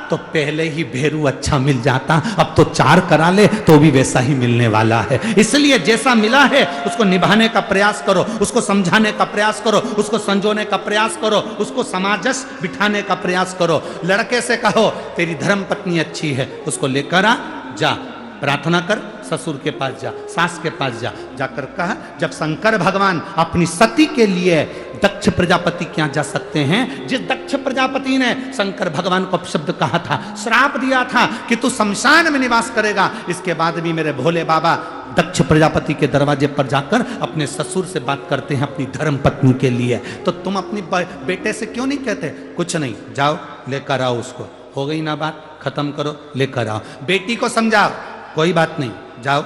तो पहले ही भेरू अच्छा मिल जाता, अब तो 4 करा ले तो भी वैसा ही मिलने वाला है। इसलिए जैसा मिला है उसको निभाने का प्रयास करो, उसको समझाने का प्रयास करो, उसको संजोने का प्रयास करो, उसको समाजस बिठाने का प्रयास करो। लड़के से कहो तेरी धर्म पत्नी अच्छी है, उसको लेकर आ, जा प्रार्थना कर, ससुर के पास जा, सास के पास जा। जाकर कहा जब शंकर भगवान अपनी सती के लिए दक्ष प्रजापति के यहाँ जा सकते हैं, जिस दक्ष प्रजापति ने शंकर भगवान को अपशब्द कहा था, श्राप दिया था कि तू शमशान में निवास करेगा, इसके बाद भी मेरे भोले बाबा दक्ष प्रजापति के दरवाजे पर जाकर अपने ससुर से बात करते हैं अपनी धर्म पत्नी के लिए। तो तुम अपनी बेटे से क्यों नहीं कहते कुछ नहीं, जाओ लेकर आओ उसको, हो गई ना बात, खत्म करो, लेकर आओ। बेटी को समझाओ कोई बात नहीं, जाओ।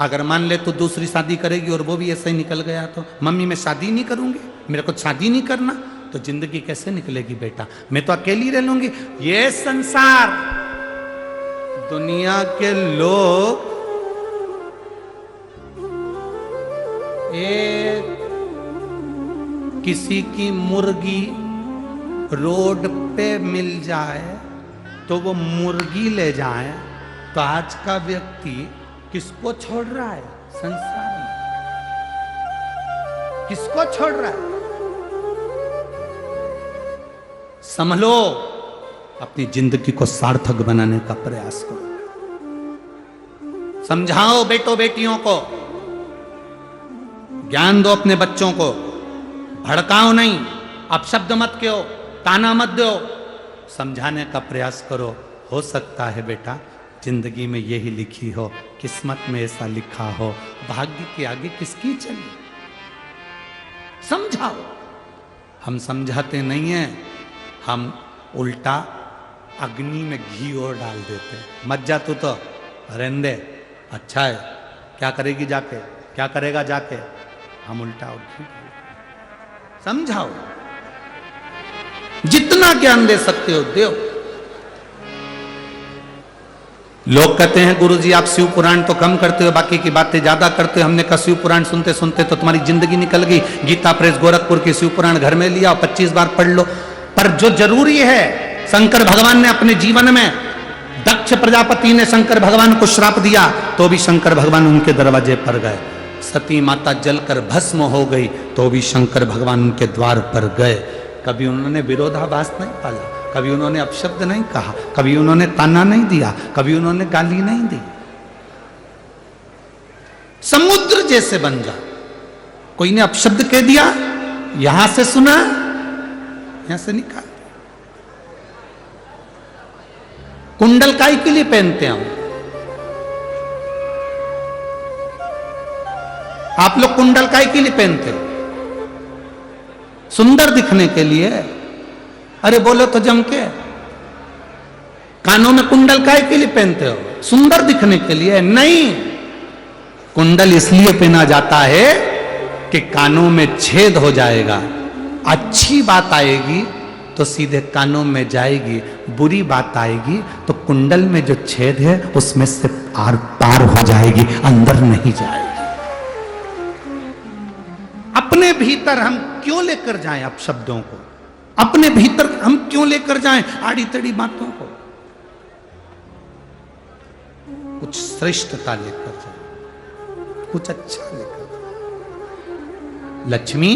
अगर मान ले तो दूसरी शादी करेगी और वो भी ऐसे ही निकल गया तो मम्मी मैं शादी नहीं करूंगी, मेरे को शादी नहीं करना, तो जिंदगी कैसे निकलेगी बेटा, मैं तो अकेली रह लूंगी। ये संसार, दुनिया के लोग एक किसी की मुर्गी रोड पे मिल जाए तो वो मुर्गी ले जाए, तो आज का व्यक्ति किसको छोड़ रहा है संसार में? किसको छोड़ रहा है? संभलो, अपनी जिंदगी को सार्थक बनाने का प्रयास करो। समझाओ बेटों बेटियों को, ज्ञान दो अपने बच्चों को, भड़काओ नहीं, अपशब्द मत कहो, ताना मत दो, समझाने का प्रयास करो। हो सकता है बेटा जिंदगी में यही लिखी हो, किस्मत में ऐसा लिखा हो, भाग्य के आगे किसकी चली। समझाओ। हम समझाते नहीं हैं, हम उल्टा अग्नि में घी और डाल देते। मत जा तू तो, रहने दे, अच्छा है, क्या करेगी जाके, क्या करेगा जाके, हम उल्टा और घी। समझाओ, जितना ज्ञान दे सकते हो दो। लोग कहते हैं गुरुजी आप शिव पुराण तो कम करते हो, बाकी की बातें ज्यादा करते हो। हमने कहा शिव पुराण सुनते सुनते तो तुम्हारी जिंदगी निकल गई। गीता प्रेस गोरखपुर की शिव पुराण घर में लिया और 25 बार पढ़ लो। पर जो जरूरी है, शंकर भगवान ने अपने जीवन में, दक्ष प्रजापति ने शंकर भगवान को श्राप दिया तो भी शंकर भगवान उनके दरवाजे पर गए। सती माता जलकर भस्म हो गई तो भी शंकर भगवान उनके द्वार पर गए। कभी उन्होंने विरोधाभास नहीं पाला, कभी उन्होंने अपशब्द नहीं कहा, कभी उन्होंने ताना नहीं दिया, कभी उन्होंने गाली नहीं दी। समुद्र जैसे बन जा। कोई ने अपशब्द कह दिया, यहां से सुना, यहां से निकाल। कुंडल काय के लिए पहनते हैं हम? आप लोग कुंडल काय के लिए पहनते हो? सुंदर दिखने के लिए। अरे बोलो तो जम के। कानों में कुंडल काय के लिए पहनते हो? सुंदर दिखने के लिए नहीं। कुंडल इसलिए पहना जाता है कि कानों में छेद हो जाएगा, अच्छी बात आएगी तो सीधे कानों में जाएगी, बुरी बात आएगी तो कुंडल में जो छेद है उसमें से आर पार हो जाएगी, अंदर नहीं जाएगी। अपने भीतर हम क्यों लेकर जाएं अपशब्दों को? अपने भीतर हम क्यों लेकर जाएं आड़ी तड़ी बातों को? कुछ श्रेष्ठता लेकर जाएं, कुछ अच्छा लेकर जाएं। लक्ष्मी,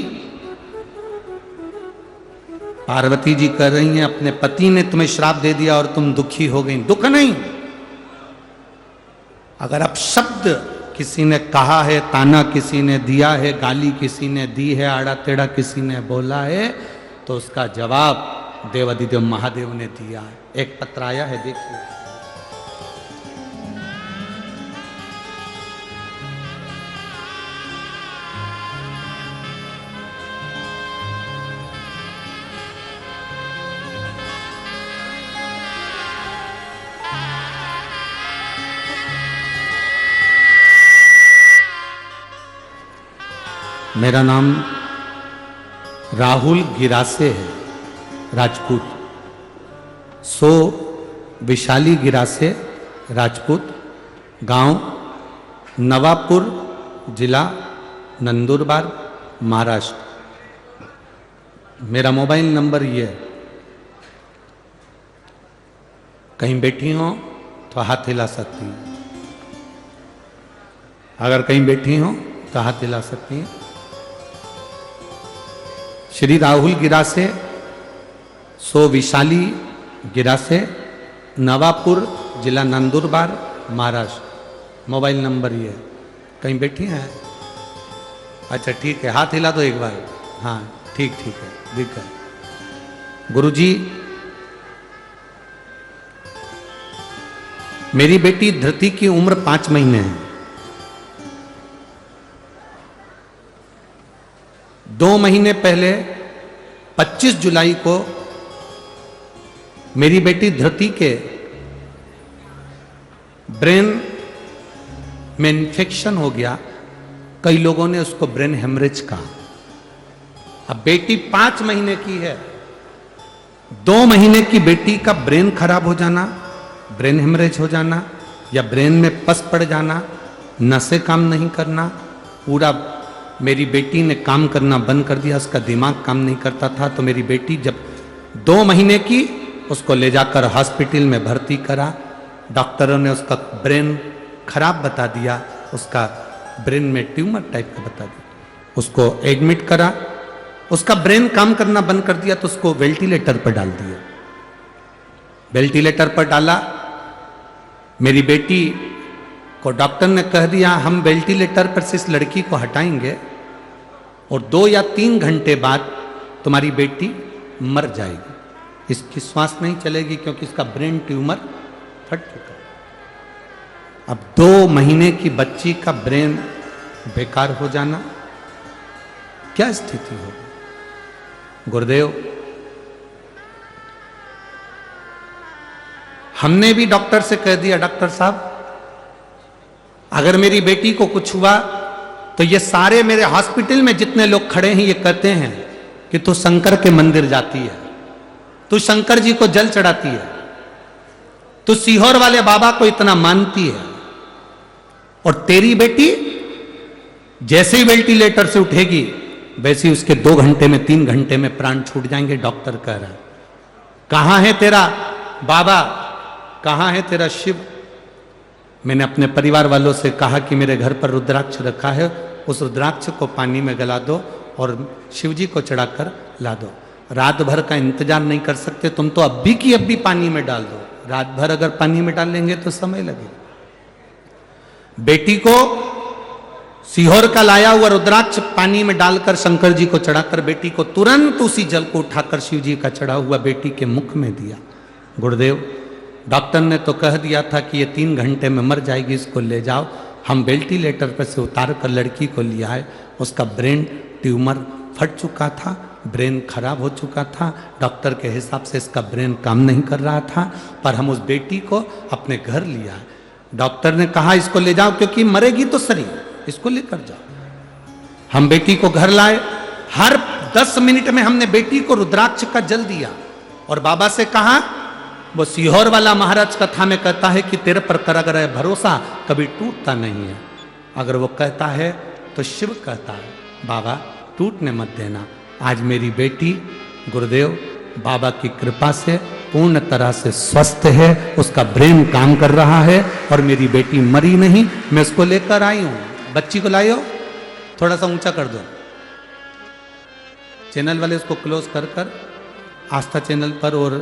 पार्वती जी कह रही हैं अपने पति ने तुम्हें श्राप दे दिया और तुम दुखी हो गई। दुख नहीं, अगर अब शब्द किसी ने कहा है, ताना किसी ने दिया है, गाली किसी ने दी है, आड़ा टेढ़ा किसी ने बोला है, तो उसका जवाब देवाधिदेव महादेव ने दिया है। एक पत्र आया है, देखिए। मेरा नाम राहुल गिरासे है, राजपूत। सो विशाली गिरासे, राजपूत, गांव नवापुर, जिला नंदुरबार, महाराष्ट्र। मेरा मोबाइल नंबर ये है। कहीं बैठी हो तो हाथ हिला सकती हैं, अगर कहीं बैठी हो तो हाथ हिला सकती हैं। श्री राहुल गिरासे, सो विशाली गिरासे, नवापुर, जिला नंदुरबार, महाराष्ट्र। मोबाइल नंबर ये है। कहीं बैठी हैं? अच्छा ठीक है, हाथ हिला दो एक बार। हाँ ठीक ठीक है, दिख है। गुरुजी, मेरी बेटी धृति की उम्र 5 महीने है। 2 महीने पहले 25 जुलाई को मेरी बेटी धृति के ब्रेन में इन्फेक्शन हो गया। कई लोगों ने उसको ब्रेन हेमरेज कहा। अब बेटी 5 महीने की है, 2 महीने की बेटी का ब्रेन खराब हो जाना, ब्रेन हेमरेज हो जाना या ब्रेन में पस पड़ जाना, नसें काम नहीं करना, पूरा मेरी बेटी ने काम करना बंद कर दिया, उसका दिमाग काम नहीं करता था। तो मेरी बेटी जब 2 महीने की, उसको ले जाकर हॉस्पिटल में भर्ती करा। डॉक्टरों ने उसका ब्रेन खराब बता दिया, उसका ब्रेन में ट्यूमर टाइप का बता दिया। उसको एडमिट करा, उसका ब्रेन काम करना बंद कर दिया तो उसको वेंटिलेटर पर डाल दिया। वेंटिलेटर पर डाला, मेरी बेटी को डॉक्टर ने कह दिया हम वेंटिलेटर पर से इस लड़की को हटाएंगे, और 2 या 3 घंटे बाद तुम्हारी बेटी मर जाएगी। इसकी श्वास नहीं चलेगी क्योंकि इसका ब्रेन ट्यूमर फट चुका है। अब 2 महीने की बच्ची का ब्रेन बेकार हो जाना, क्या स्थिति होगी? गुरुदेव, हमने भी डॉक्टर से कह दिया, डॉक्टर साहब अगर मेरी बेटी को कुछ हुआ तो ये सारे मेरे हॉस्पिटल में जितने लोग खड़े हैं ये कहते हैं कि तू शंकर के मंदिर जाती है, तू शंकर जी को जल चढ़ाती है, तू सीहोर वाले बाबा को इतना मानती है, और तेरी बेटी जैसे ही वेंटिलेटर से उठेगी वैसे ही उसके 2 घंटे में 3 घंटे में प्राण छूट जाएंगे। डॉक्टर कह रहा है कहां है तेरा बाबा, कहां है तेरा शिव? मैंने अपने परिवार वालों से कहा कि मेरे घर पर रुद्राक्ष रखा है, उस रुद्राक्ष को पानी में गला दो और शिव जी को चढ़ाकर ला दो। रात भर का इंतजार नहीं कर सकते तुम तो अभी की अभी पानी में डाल दो। रात भर अगर पानी में डाल लेंगे तो समय लगेगा। बेटी को सीहोर का लाया हुआ रुद्राक्ष पानी में डालकर शंकर जी को चढ़ाकर बेटी को तुरंत उसी जल को उठाकर शिव जी का चढ़ा हुआ बेटी के मुख में दिया। गुरुदेव, डॉक्टर ने तो कह दिया था कि ये 3 घंटे में मर जाएगी, इसको ले जाओ। हम वेंटिलेटर पर से उतार कर लड़की को लिया है। उसका ब्रेन ट्यूमर फट चुका था, ब्रेन खराब हो चुका था। डॉक्टर के हिसाब से इसका ब्रेन काम नहीं कर रहा था, पर हम उस बेटी को अपने घर लिया। डॉक्टर ने कहा इसको ले जाओ क्योंकि मरेगी तो सही, इसको लेकर जाओ। हम बेटी को घर लाए। हर 10 मिनट में हमने बेटी को रुद्राक्ष का जल दिया और बाबा से कहा, वो सीहोर वाला महाराज कथा में कहता है कि तेरे पर कर अगर है भरोसा कभी टूटता नहीं है। अगर वो कहता है तो शिव कहता है बाबा टूटने मत देना। आज मेरी बेटी गुरुदेव बाबा की कृपा से पूर्ण तरह से स्वस्थ है, उसका ब्रेन काम कर रहा है और मेरी बेटी मरी नहीं। मैं उसको लेकर आई हूं। बच्ची को लाई हो, थोड़ा सा ऊंचा कर दो। चैनल वाले उसको क्लोज कर आस्था चैनल पर और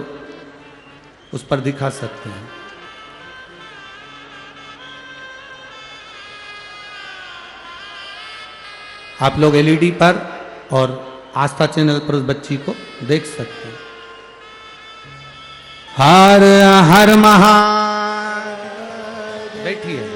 उस पर दिखा सकते हैं। आप लोग एलईडी पर और आस्था चैनल पर उस बच्ची को देख सकते हैं। हर हर महा बैठिए।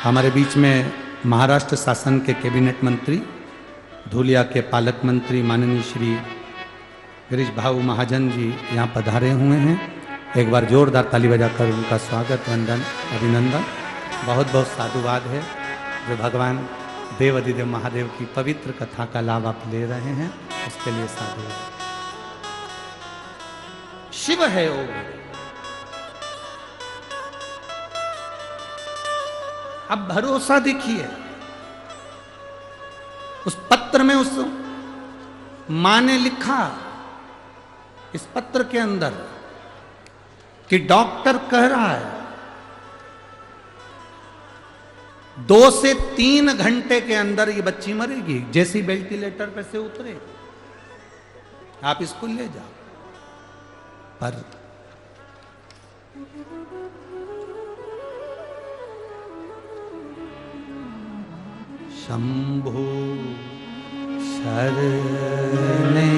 हमारे बीच में महाराष्ट्र शासन के कैबिनेट मंत्री, धुलिया के पालक मंत्री माननीय श्री गिरीश भाऊ महाजन जी यहाँ पधारे हुए हैं। एक बार जोरदार ताली बजाकर उनका स्वागत, वंदन, अभिनंदन। बहुत बहुत साधुवाद है जो भगवान देव अधिदेव महादेव की पवित्र कथा का लाभ आप ले रहे हैं, उसके लिए साधुवाद। शिव है वो। अब भरोसा देखिए, उस पत्र में उस मां ने लिखा इस पत्र के अंदर कि डॉक्टर कह रहा है 2 से 3 घंटे के अंदर ये बच्ची मरेगी। जैसी वेंटिलेटर पे से उतरे आप इसको ले जाओ। पर शंभु शरणे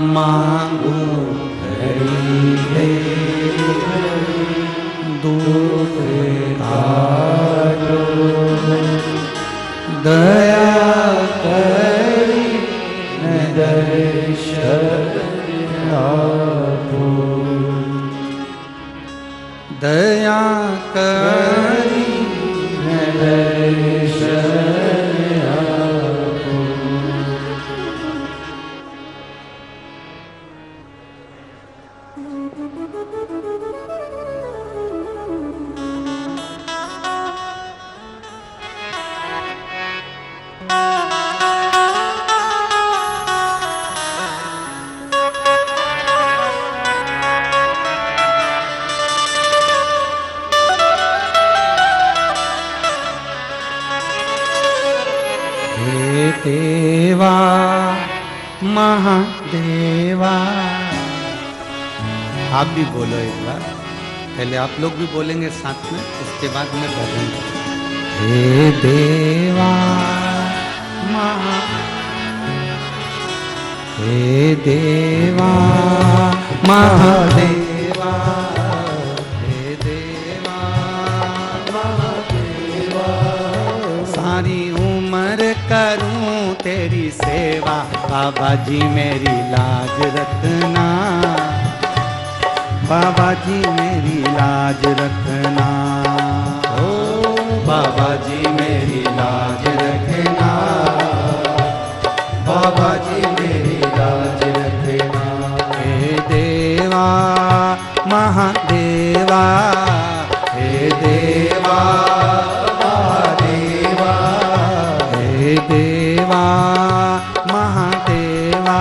मांगो दूर काटो दया करी दर्शन आपो दया करी आप भी बोलो एक बार, पहले आप लोग भी बोलेंगे साथ में, उसके बाद मैं भजन। हे देवा हे देवा महादेवा, हे देवा महादेवा, सारी उम्र करूं तेरी सेवा, बाबा जी मेरी लाज रखना, बाबा जी मेरी लाज रखना, ओ बाबा जी मेरी लाज रखना, बाबा जी मेरी लाज रखना। हे देवा महादेवा, हे देवा महादेवा, हे देवा महादेवा,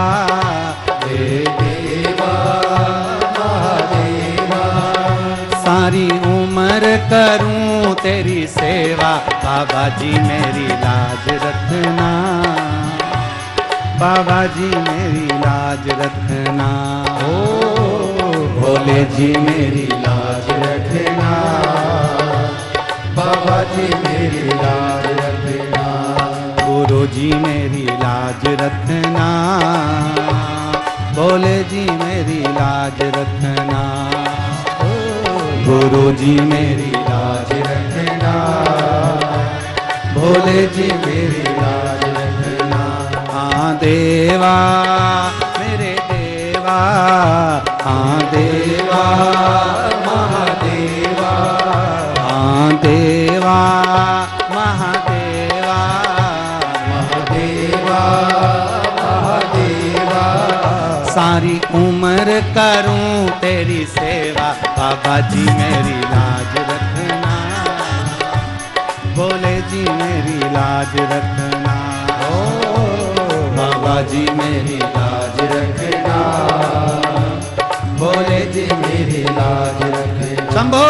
हे देवा महादेवा, सारी उम्र करूं तेरी सेवा, बाबा जी मेरी लाज रखना, बाबा जी मेरी लाज रखना, ओ भोले जी मेरी लाज रखना, बाबा जी मेरी लाज रखना, गुरु जी मेरी लाज रखना, भोले जी मेरी लाज रखना, ओ गुरु जी मेरी लाज रखना, भोले जी मेरी लाज रखना। हाँ देवा मेरे देवा, हाँ देवा महादेवा, हाँ देवा महादेवा, महादेवा महादेवा, सारी उम्र करूं तेरी सेवा, बाबा जी मेरी लाज रखना, भोले जी मेरी लाज रखना, बाबा जी मेरी लाज रखना, भोले जी मेरी लाज रखना। शंभो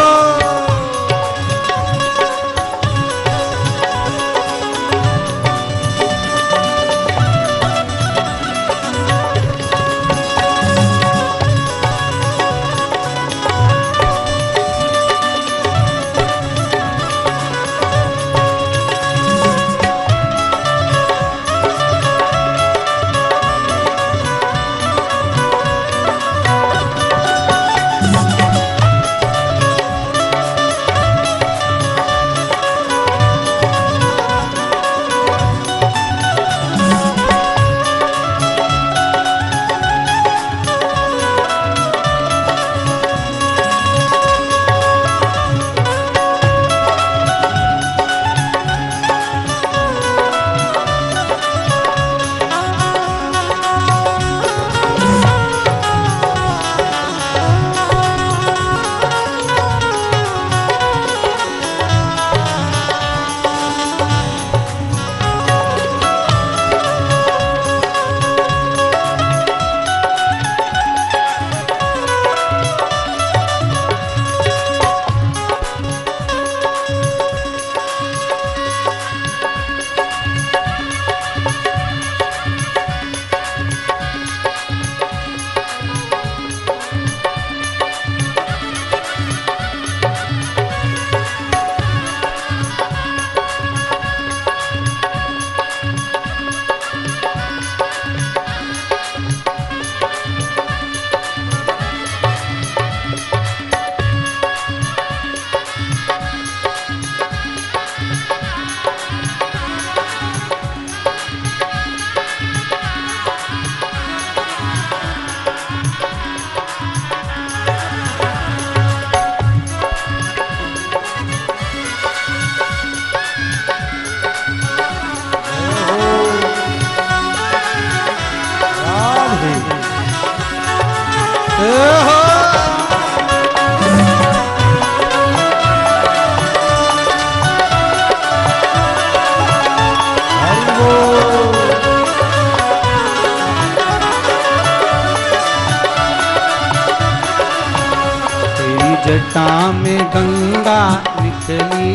जटा में गंगा निकली,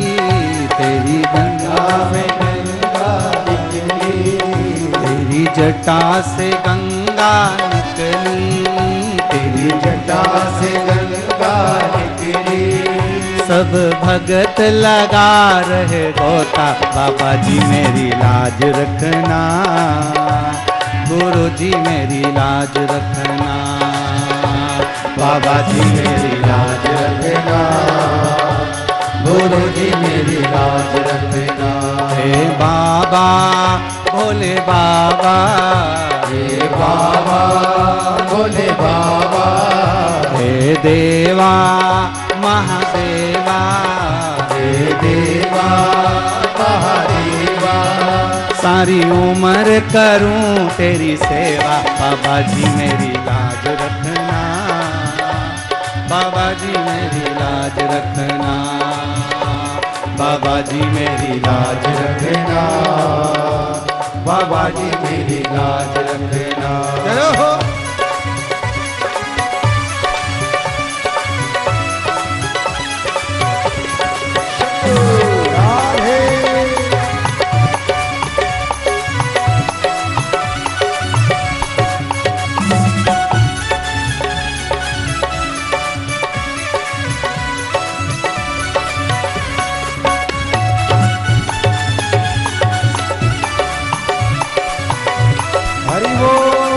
तेरी गंगा में गंगा निकली, तेरी जटा से गंगा निकली, तेरी जटा से गंगा निकली। सब भगत लगा रहे गोता, बाबा जी मेरी लाज रखना, गुरु जी मेरी लाज रखना, बाबा जी मेरी लाज रखना, गुरु जी मेरी लाज रखना। हे बाबा भोले बाबा, हे बाबा भोले बाबा, हे देवा महादेवा, हे देवा महादेवा। सारी उम्र करूं तेरी सेवा, बाबा जी मेरी लाज रखना, बाबा जी मेरी लाज रखना, बाबा जी मेरी लाज रखना, बाबा जी मेरी लाज रखना। जय हो। हरि बोल।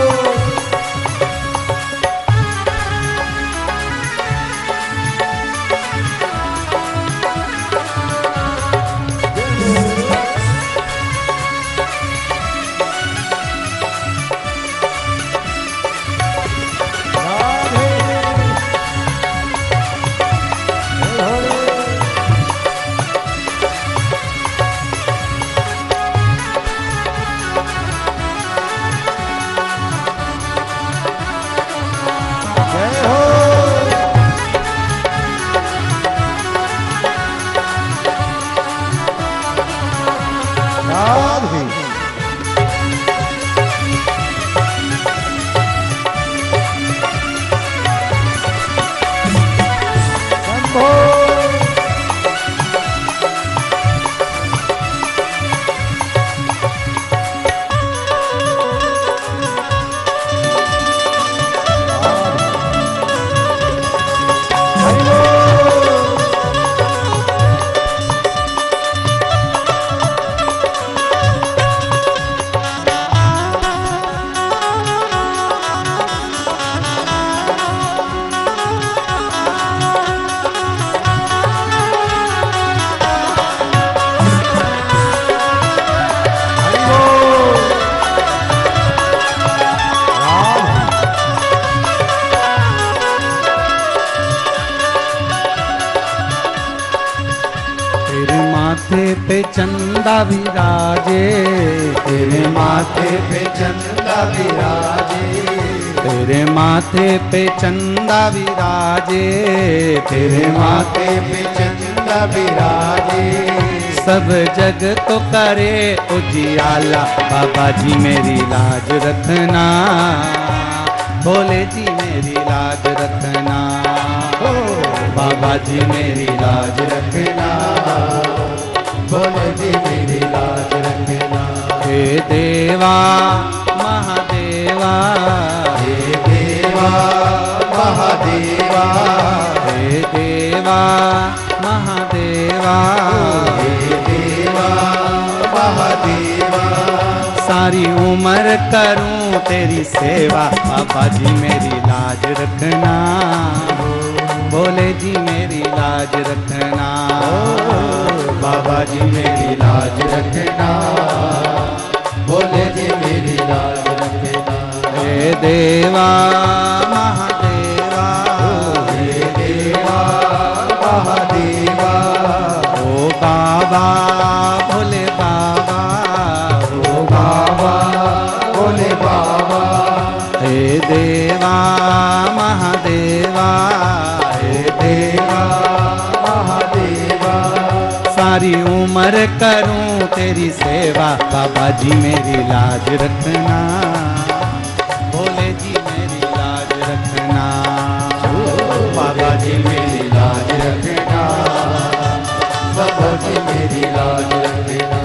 माथे पे चंदा विराजे, तेरे माथे पे चंदा विराजे, तेरे माथे पे चंदा विराजे, तेरे माथे पे चंदा विराजे। सब जग तो करे उजियाला, बाबा जी मेरी लाज रखना, भोले जी मेरी लाज रखना, ओ बाबा जी मेरी लाज रखना, भोले जी मेरी लाज रखना। हे देवा महादेवा, हे देवा महादेवा, हे देवा महादेवा, हे देवा महादेवा। सारी उम्र करूं तेरी सेवा, बाबा जी मेरी लाज रखना, भोले जी मेरी लाज रखना, बाबा जी मेरी लाज रखना, भोले जी मेरी लाज रखना। हे देवा महादेवा, हे देवा महादेवा, ओ बाबा भोले बाबा, ओ बाबा भोले बाबा, हे देवा महादेवा, हे देवा महादेवा। सारी उम्र करूं तेरी सेवा, बाबा जी मेरी लाज रखना, भोले जी मेरी लाज रखना, बाबा जी मेरी लाज रखना, बाबा जी मेरी लाज रखना।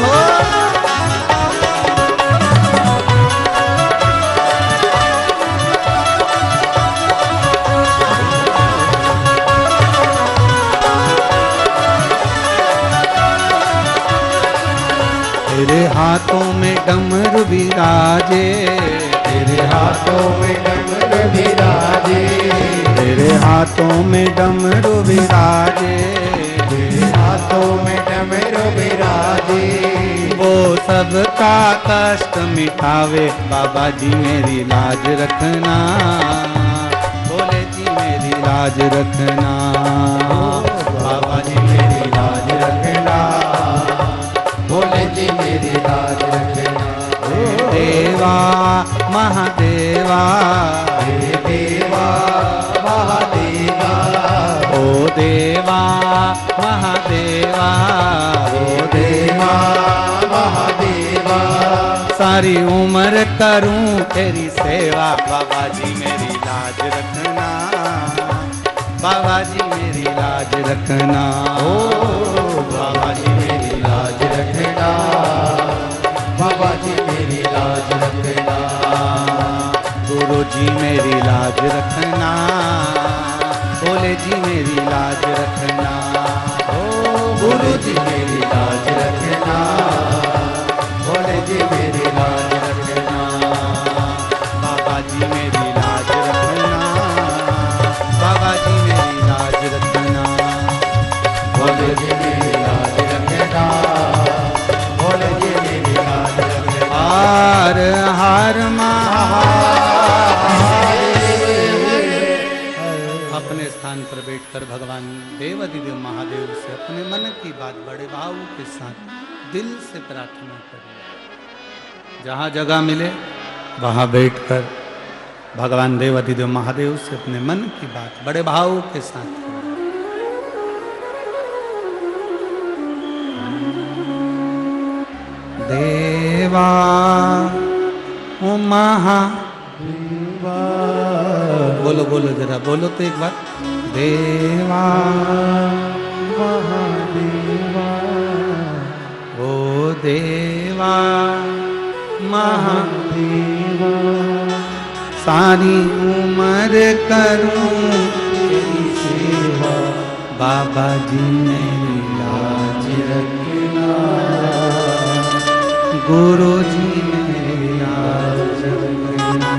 हो। तेरे हाथों में डमरू विराजे, तेरे हाथों में डमरू विराजे, तेरे हाथों में डमरू विराजे, तेरे हाथों में डमरू विराजे। वो सबका कष्ट मिटावे, बाबा जी मेरी लाज रखना, भोले जी मेरी लाज रखना, बाबा जी मेरी लाज रखना, भोले जी मेरी लाज रखना। देवा महादेवा, हे देवा महादेवा, ओ देवा महादेवा, ओ देवा महादेवा। सारी उम्र करूं तेरी सेवा, बाबा जी मेरी लाज रखना, बाबा जी मेरी लाज रखना, ओ बाबा जी मेरी लाज रखना, बाबा जी मेरी लाज रखना। गुरु जी मेरी लाज रखना, भोले जी मेरी लाज रखना, ओ गुरु जी मेरी लाज रखना, भोले जी मेरी लाज रखना, बाबा जी मेरी लाज रखना, बाबा जी मेरी लाज रखना, भोले जी मेरी लाज रखना, भोले जी मेरी लाज रखना। हर हर अपने स्थान पर बैठकर भगवान देवाधिदेव महादेव से अपने मन की बात बड़े भाव के साथ दिल से प्रार्थना करिए। जहाँ जगह मिले वहाँ बैठकर भगवान देवाधिदेव महादेव से अपने मन की बात बड़े भाव के साथ करिए। देवा ओ महा, बोलो बोलो जरा बोलो तो एक बार, देवा महादेवा, ओ देवा महादेवा, सारी उम्र करूं तेरी सेवा, बाबा जी मेरी लाज रखना, गुरु जी मेरी लाज रखना,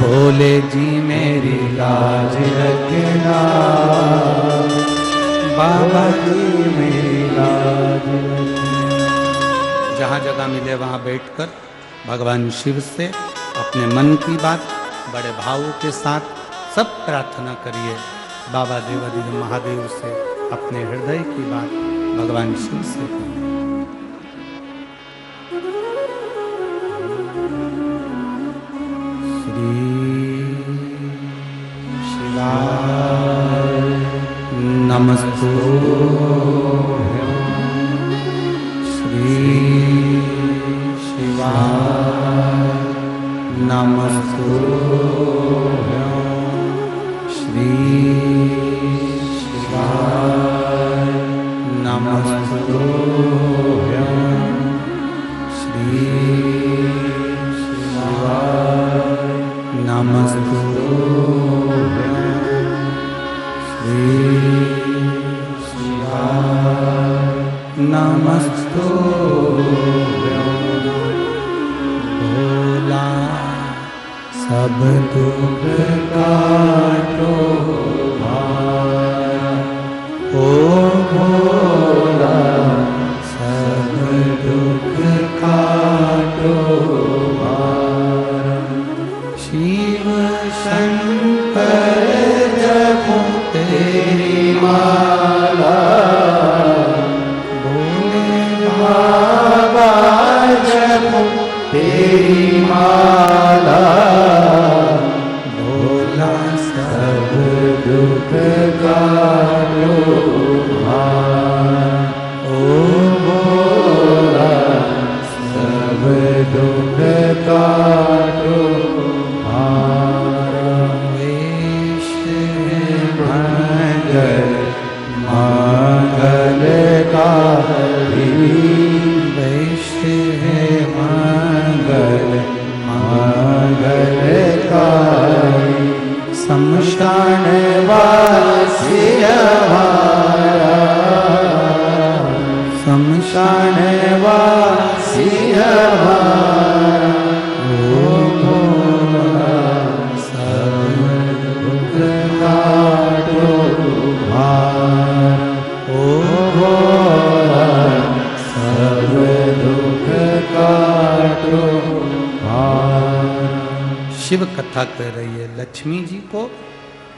भोले जी मेरी लाज रखना, बाबा जी मेरी लाज रखना। जहाँ जगह मिले वहाँ बैठकर भगवान शिव से अपने मन की बात बड़े भावों के साथ सब प्रार्थना करिए। बाबा देवाधिदेव महादेव से अपने हृदय की बात भगवान शिव से करिए। नमस्तु श्री शिवाय, नमस्तु श्री शिवाय, नमस्तु श्री शिवाय, नमस्तु नमस्तु भोला सब दुख काटो भारा, ओ भोला सब दुख काटो भारा, शिव शंकर जपो तेरी माला, बाबा जपो तेरी माला, भोला सब दुख काटो भारा। वासी हमारा, ओ भोला सब दुख काटो तुम्हारा, ओ भोला सब दुख काटो तुम्हारा। शिव कथा कह रही है, लक्ष्मी जी को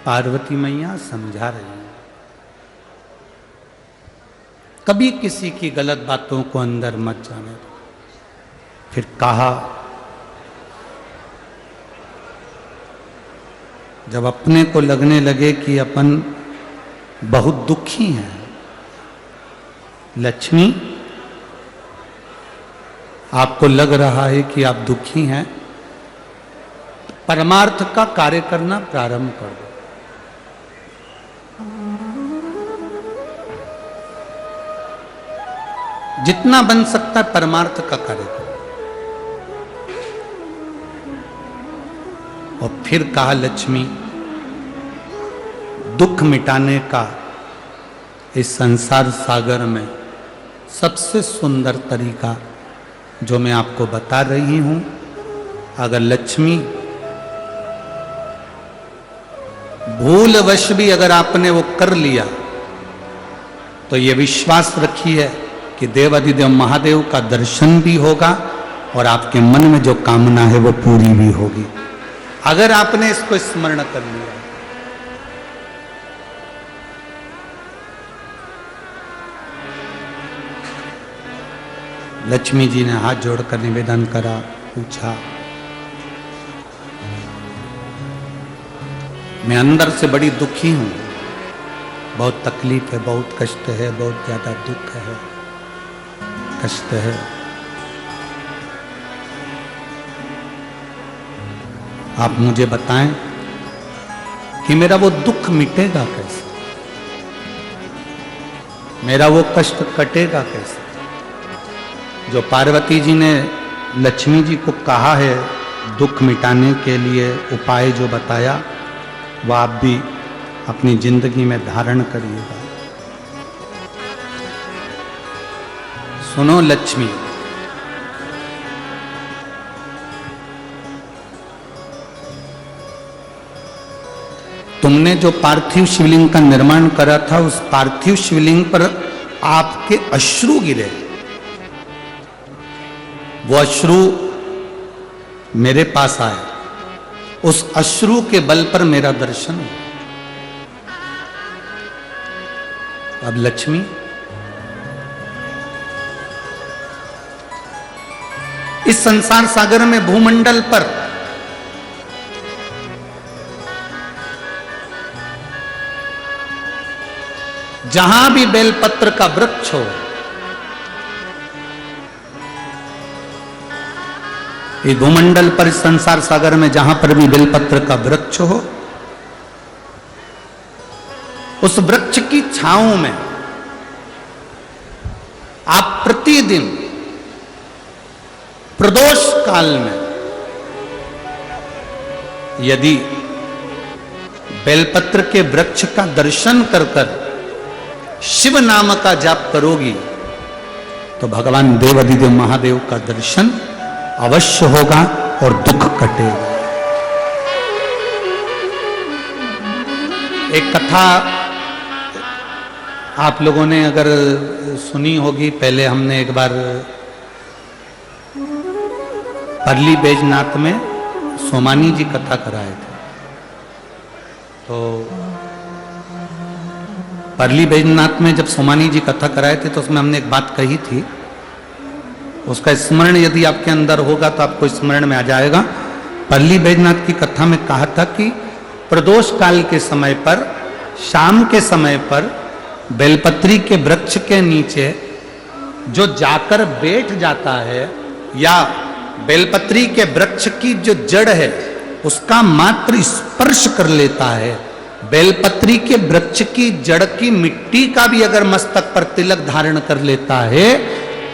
पार्वती मैया समझा रही है। कभी किसी की गलत बातों को अंदर मत जाने दो। फिर कहा, जब अपने को लगने लगे कि अपन बहुत दुखी हैं, लक्ष्मी आपको लग रहा है कि आप दुखी हैं, परमार्थ का कार्य करना प्रारंभ कर दो। जितना बन सकता है परमार्थ का कार्य करो। और फिर कहा लक्ष्मी, दुख मिटाने का इस संसार सागर में सबसे सुंदर तरीका जो मैं आपको बता रही हूं, अगर लक्ष्मी भूलवश भी अगर आपने वो कर लिया तो ये विश्वास रखिए कि देवाधिदेव महादेव का दर्शन भी होगा और आपके मन में जो कामना है वो पूरी भी होगी, अगर आपने इसको स्मरण कर लिया। लक्ष्मी जी ने हाथ जोड़कर निवेदन करा, पूछा, मैं अंदर से बड़ी दुखी हूं, बहुत तकलीफ है, बहुत कष्ट है, बहुत ज्यादा दुख है, कष्ट है। आप मुझे बताएं कि मेरा वो दुख मिटेगा कैसे, मेरा वो कष्ट कटेगा कैसे। जो पार्वती जी ने लक्ष्मी जी को कहा है दुख मिटाने के लिए उपाय जो बताया, वह आप भी अपनी जिंदगी में धारण करिएगा। सुनो लक्ष्मी, तुमने जो पार्थिव शिवलिंग का निर्माण करा था, उस पार्थिव शिवलिंग पर आपके अश्रु गिरे, वो अश्रु मेरे पास आए, उस अश्रु के बल पर मेरा दर्शन हो। अब लक्ष्मी, इस संसार सागर में भूमंडल पर जहां भी बेलपत्र का वृक्ष हो, इस भूमंडल पर, इस संसार सागर में जहां पर भी बेलपत्र का वृक्ष हो, उस वृक्ष की छांव में आप प्रतिदिन प्रदोष काल में यदि बेलपत्र के वृक्ष का दर्शन कर कर शिव नाम का जाप करोगी तो भगवान देवाधिदेव महादेव का दर्शन अवश्य होगा और दुख कटेगा। एक कथा आप लोगों ने अगर सुनी होगी, पहले हमने एक बार परली बैजनाथ में सोमानी जी कथा कराए थे। तो परली बैजनाथ में जब सोमानी जी कथा कराए थे तो उसमें हमने एक बात कही थी, उसका स्मरण यदि आपके अंदर होगा तो आपको स्मरण में आ जाएगा। परली बैजनाथ की कथा में कहा था कि प्रदोष काल के समय पर, शाम के समय पर बेलपत्री के वृक्ष के नीचे जो जाकर बैठ जाता है या बेलपत्री के वृक्ष की जो जड़ है उसका मात्र स्पर्श कर लेता है, बेलपत्री के वृक्ष की जड़ की मिट्टी का भी अगर मस्तक पर तिलक धारण कर लेता है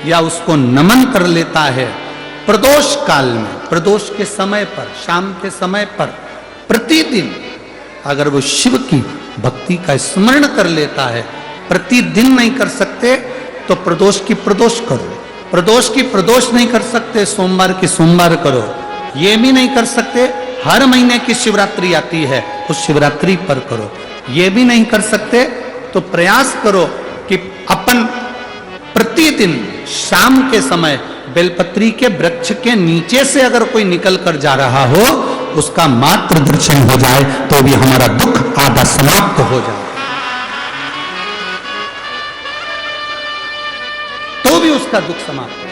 या उसको नमन कर लेता है, प्रदोष काल में, प्रदोष के समय पर, शाम के समय पर प्रतिदिन अगर वो शिव की भक्ति का स्मरण कर लेता है, प्रतिदिन नहीं कर सकते तो प्रदोष की प्रदोष करो, प्रदोष की प्रदोष नहीं कर सकते, सोमवार की सोमवार करो। ये भी नहीं कर सकते, हर महीने की शिवरात्रि आती है उस शिवरात्रि पर करो। ये भी नहीं कर सकते तो प्रयास करो कि अपन प्रतिदिन शाम के समय बेलपत्री के वृक्ष के नीचे से अगर कोई निकल कर जा रहा हो, उसका मात्र दर्शन हो जाए तो भी हमारा दुख आधा समाप्त हो जाए, तो भी उसका दुख समाप्त हो।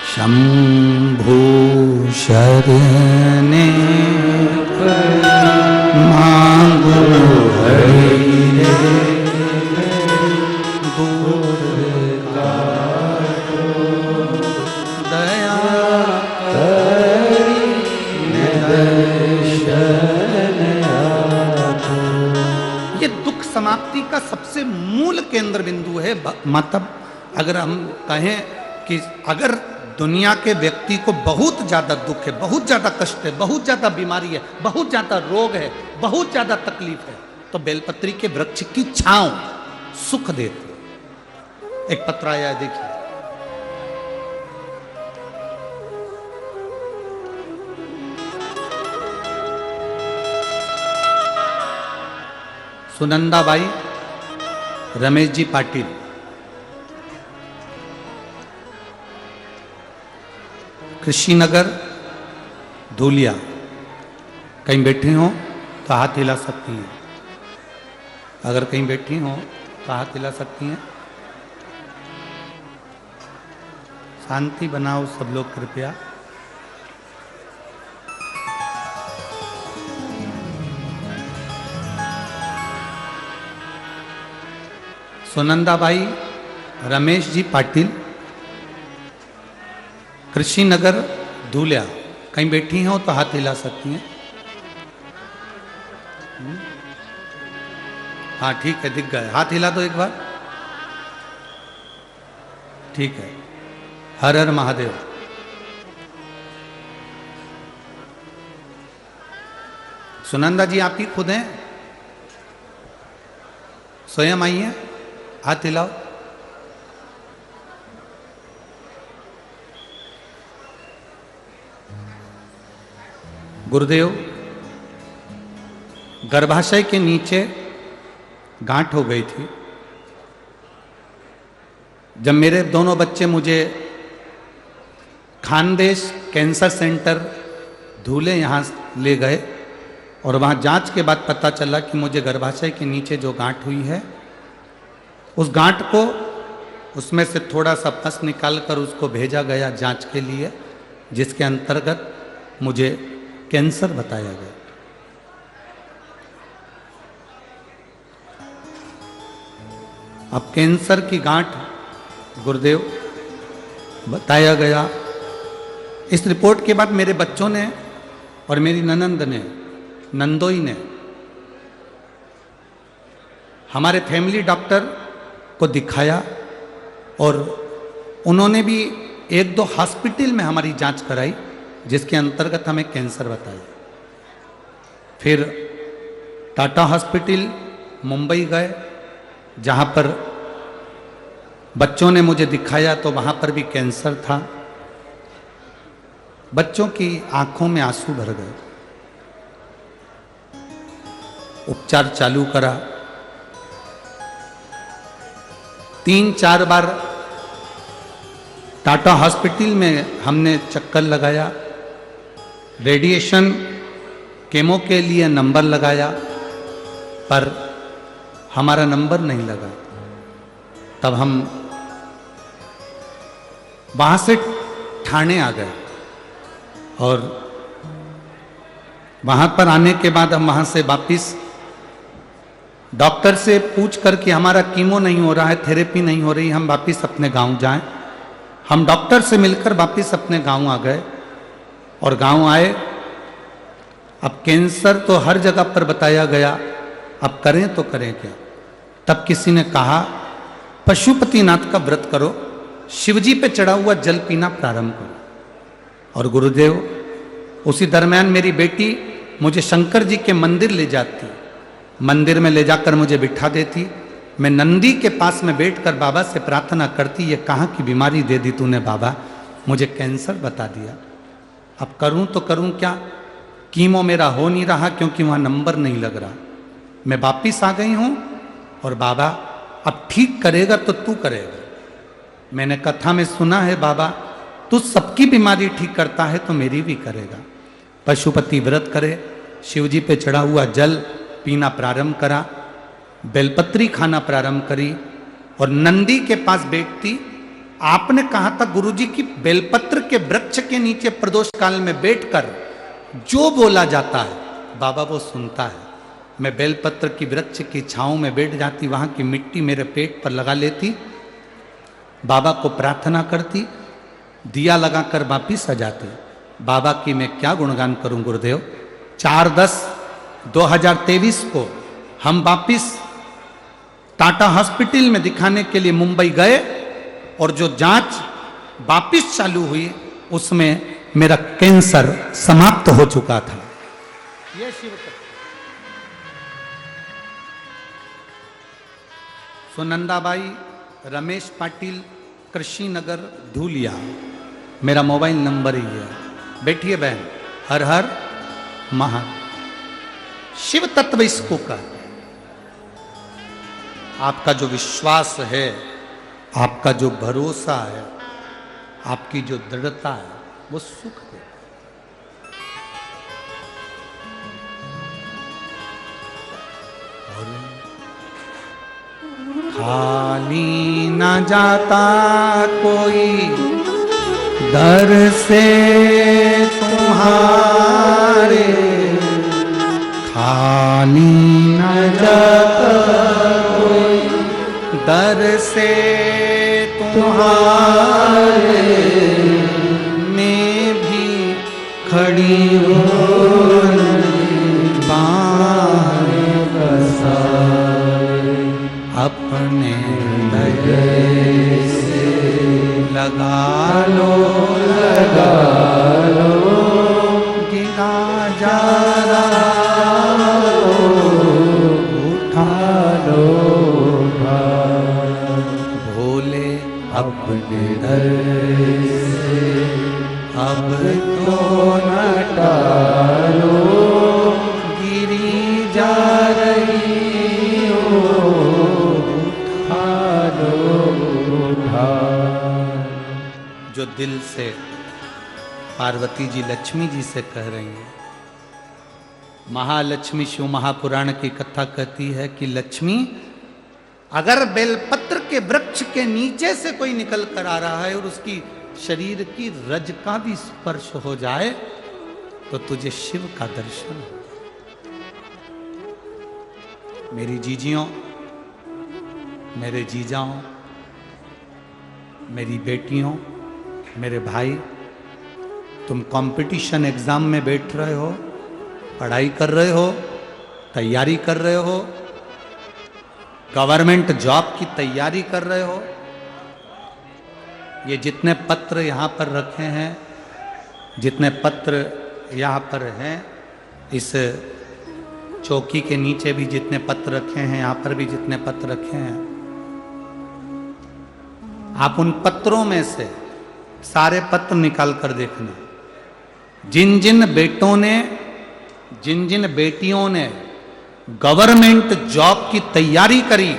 शंभु शरणे मांगो हरि दया ये दुख समाप्ति का सबसे मूल केंद्र बिंदु है। मतलब अगर हम कहें कि अगर दुनिया के व्यक्ति को बहुत ज्यादा दुख है, बहुत ज्यादा कष्ट है, बहुत ज्यादा बीमारी है, बहुत ज्यादा रोग है, बहुत ज्यादा तकलीफ है, तो बेलपत्री के वृक्ष की छांव सुख देती है। एक पत्र आया है, देखिए। सुनंदाबाई रमेश जी पाटिल, कृषिनगर धूलिया। कहीं बैठी हो तो हाथ हिला सकती हैं। अगर कहीं बैठी हो तो हाथ हिला सकती हैं। शांति बनाओ सब लोग कृपया। सुनंदाबाई रमेश जी पाटिल, कृषिनगर धूलिया। कहीं बैठी हो तो हाथ हिला सकती हैं। हाँ ठीक है, दिख गए। हाथ हिला दो एक बार। ठीक है। हर हर महादेव। सुनंदा जी आप ही खुद हैं? स्वयं आई हैं? हाथ हिलाओ। गुरुदेव, गर्भाशय के नीचे गांठ हो गई थी। जब मेरे दोनों बच्चे मुझे खानदेश कैंसर सेंटर धूले यहाँ ले गए और वहाँ जांच के बाद पता चला कि मुझे गर्भाशय के नीचे जो गांठ हुई है, उस गांठ को उसमें से थोड़ा सा पस निकाल कर उसको भेजा गया जांच के लिए, जिसके अंतर्गत मुझे कैंसर बताया गया। अब कैंसर की गांठ गुरुदेव बताया गया। इस रिपोर्ट के बाद मेरे बच्चों ने और मेरी ननंद ने, नंदोई ने, हमारे फैमिली डॉक्टर को दिखाया और उन्होंने भी एक दो हॉस्पिटल में हमारी जांच कराई, जिसके अंतर्गत हमें कैंसर बताया। फिर टाटा हॉस्पिटल मुंबई गए, जहाँ पर बच्चों ने मुझे दिखाया तो वहाँ पर भी कैंसर था। बच्चों की आंखों में आंसू भर गए। उपचार चालू करा। 3-4 बार टाटा हॉस्पिटल में हमने चक्कर लगाया, रेडिएशन केमो के लिए नंबर लगाया, पर हमारा नंबर नहीं लगा। तब हम वहाँ से ठाणे आ गए और वहाँ पर आने के बाद हम वहाँ से वापिस डॉक्टर से पूछ कर कि हमारा कीमो नहीं हो रहा है, थेरेपी नहीं हो रही, हम वापिस अपने गांव जाएं। हम डॉक्टर से मिलकर वापिस अपने गांव आ गए और गांव आए। अब कैंसर तो हर जगह पर बताया गया, अब करें तो करें क्या। तब किसी ने कहा पशुपतिनाथ का व्रत करो, शिवजी पे चढ़ा हुआ जल पीना प्रारंभ करो। और गुरुदेव, उसी दरमियान मेरी बेटी मुझे शंकर जी के मंदिर ले जाती, मंदिर में ले जाकर मुझे बिठा देती, मैं नंदी के पास में बैठकर बाबा से प्रार्थना करती, ये कहाँ की बीमारी दे दी तूने बाबा, मुझे कैंसर बता दिया, अब करूं तो करूं क्या, कीमो मेरा हो नहीं रहा क्योंकि वहां नंबर नहीं लग रहा, मैं वापिस आ गई हूं और बाबा अब ठीक करेगा तो तू करेगा। मैंने कथा में सुना है बाबा तू सबकी बीमारी ठीक करता है तो मेरी भी करेगा। पशुपति व्रत करे, शिवजी पे चढ़ा हुआ जल पीना प्रारंभ करा, बेलपत्री खाना प्रारंभ करी और नंदी के पास बैठती। आपने कहा था गुरुजी की बेलपत्र के वृक्ष के नीचे प्रदोष काल में बैठकर जो बोला जाता है बाबा वो सुनता है। मैं बेलपत्र की वृक्ष की छांव में बैठ जाती, वहां की मिट्टी मेरे पेट पर लगा लेती, बाबा को प्रार्थना करती, दिया लगाकर वापिस आ जाती। बाबा की मैं क्या गुणगान करूं गुरुदेव। 4/10/2023 को हम वापिस टाटा हॉस्पिटल में दिखाने के लिए मुंबई गए और जो जांच वापिस चालू हुई उसमें मेरा कैंसर समाप्त हो चुका था। यह शिव सुनंदाबाई रमेश पाटिल कृषि नगर धूलिया, मेरा मोबाइल नंबर ही है। बैठिए बहन। हर हर महा शिव तत्व इसको का। आपका जो विश्वास है, आपका जो भरोसा है, आपकी जो दृढ़ता है वो सुख है। खाली न जाता कोई दर से तुम्हारे, खाली न जाता कोई दर से तुम्हारे, मैं भी खड़ी हूँ बाहर बसाए, अपने लगे से लगा लो गिरा जा रहा उठा लो भोले अपने दर से अब तो न टालो, गिरी जा रही जो दिल से पार्वती जी लक्ष्मी जी से कह रही हैं। महालक्ष्मी शिव महापुराण की कथा कहती है कि लक्ष्मी अगर बेलपत्र के वृक्ष के नीचे से कोई निकल कर आ रहा है और उसकी शरीर की रज का भी स्पर्श हो जाए तो तुझे शिव का दर्शन हो। मेरी जीजियों, मेरे जीजाओं, मेरी बेटियों, मेरे भाई, तुम कंपटीशन एग्जाम में बैठ रहे हो, पढ़ाई कर रहे हो, तैयारी कर रहे हो, गवर्नमेंट जॉब की तैयारी कर रहे हो। ये जितने पत्र यहाँ पर रखे हैं, जितने पत्र यहाँ पर हैं, इस चौकी के नीचे भी जितने पत्र रखे हैं, यहाँ पर भी जितने पत्र रखे हैं, आप उन पत्रों में से सारे पत्र निकाल कर देखना। जिन जिन बेटियों ने गवर्नमेंट जॉब की तैयारी करी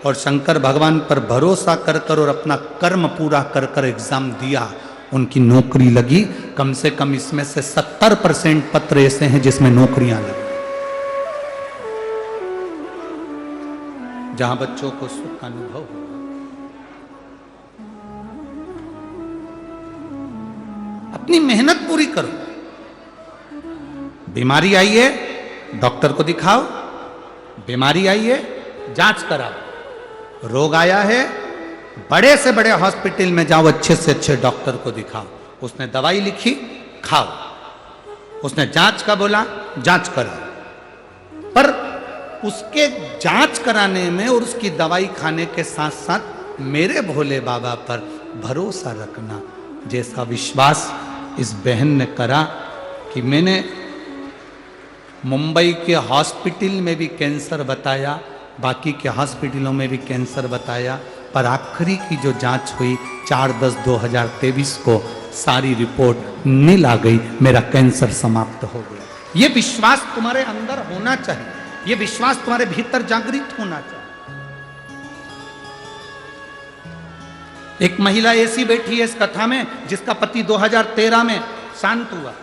और शंकर भगवान पर भरोसा कर कर और अपना कर्म पूरा कर कर एग्जाम दिया, उनकी नौकरी लगी। कम से कम इसमें से 70% पत्र ऐसे हैं जिसमें नौकरियां लगी, जहां बच्चों को सुख का अनुभव हो। अपनी मेहनत पूरी करो। बीमारी आई है डॉक्टर को दिखाओ, बीमारी आई है जांच कराओ, रोग आया है बड़े से बड़े हॉस्पिटल में जाओ, अच्छे से अच्छे डॉक्टर को दिखाओ। उसने दवाई लिखी खाओ, उसने जांच का बोला जांच कराओ। पर उसके जांच कराने में और उसकी दवाई खाने के साथ साथ मेरे भोले बाबा पर भरोसा रखना। जैसा विश्वास इस बहन ने करा कि मैंने मुंबई के हॉस्पिटल में भी कैंसर बताया, बाकी के हॉस्पिटलों में भी कैंसर बताया, पर आखिरी की जो जांच हुई 4/10/2023 को सारी रिपोर्ट नील आ गई, मेरा कैंसर समाप्त हो गया। ये विश्वास तुम्हारे अंदर होना चाहिए, ये विश्वास तुम्हारे भीतर जागृत होना चाहिए। एक महिला ऐसी बैठी है इस कथा में जिसका पति 2013 में शांत हुआ।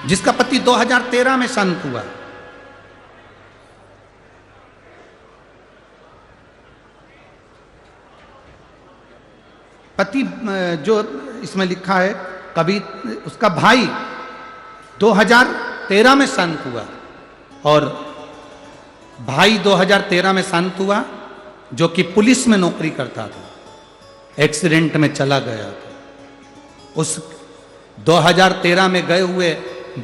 जिसका पति 2013 में शांत हुआ। पति जो इसमें लिखा है कभी उसका भाई 2013 में शांत हुआ, और भाई 2013 में शांत हुआ जो कि पुलिस में नौकरी करता था, एक्सीडेंट में चला गया था। उस 2013 में गए हुए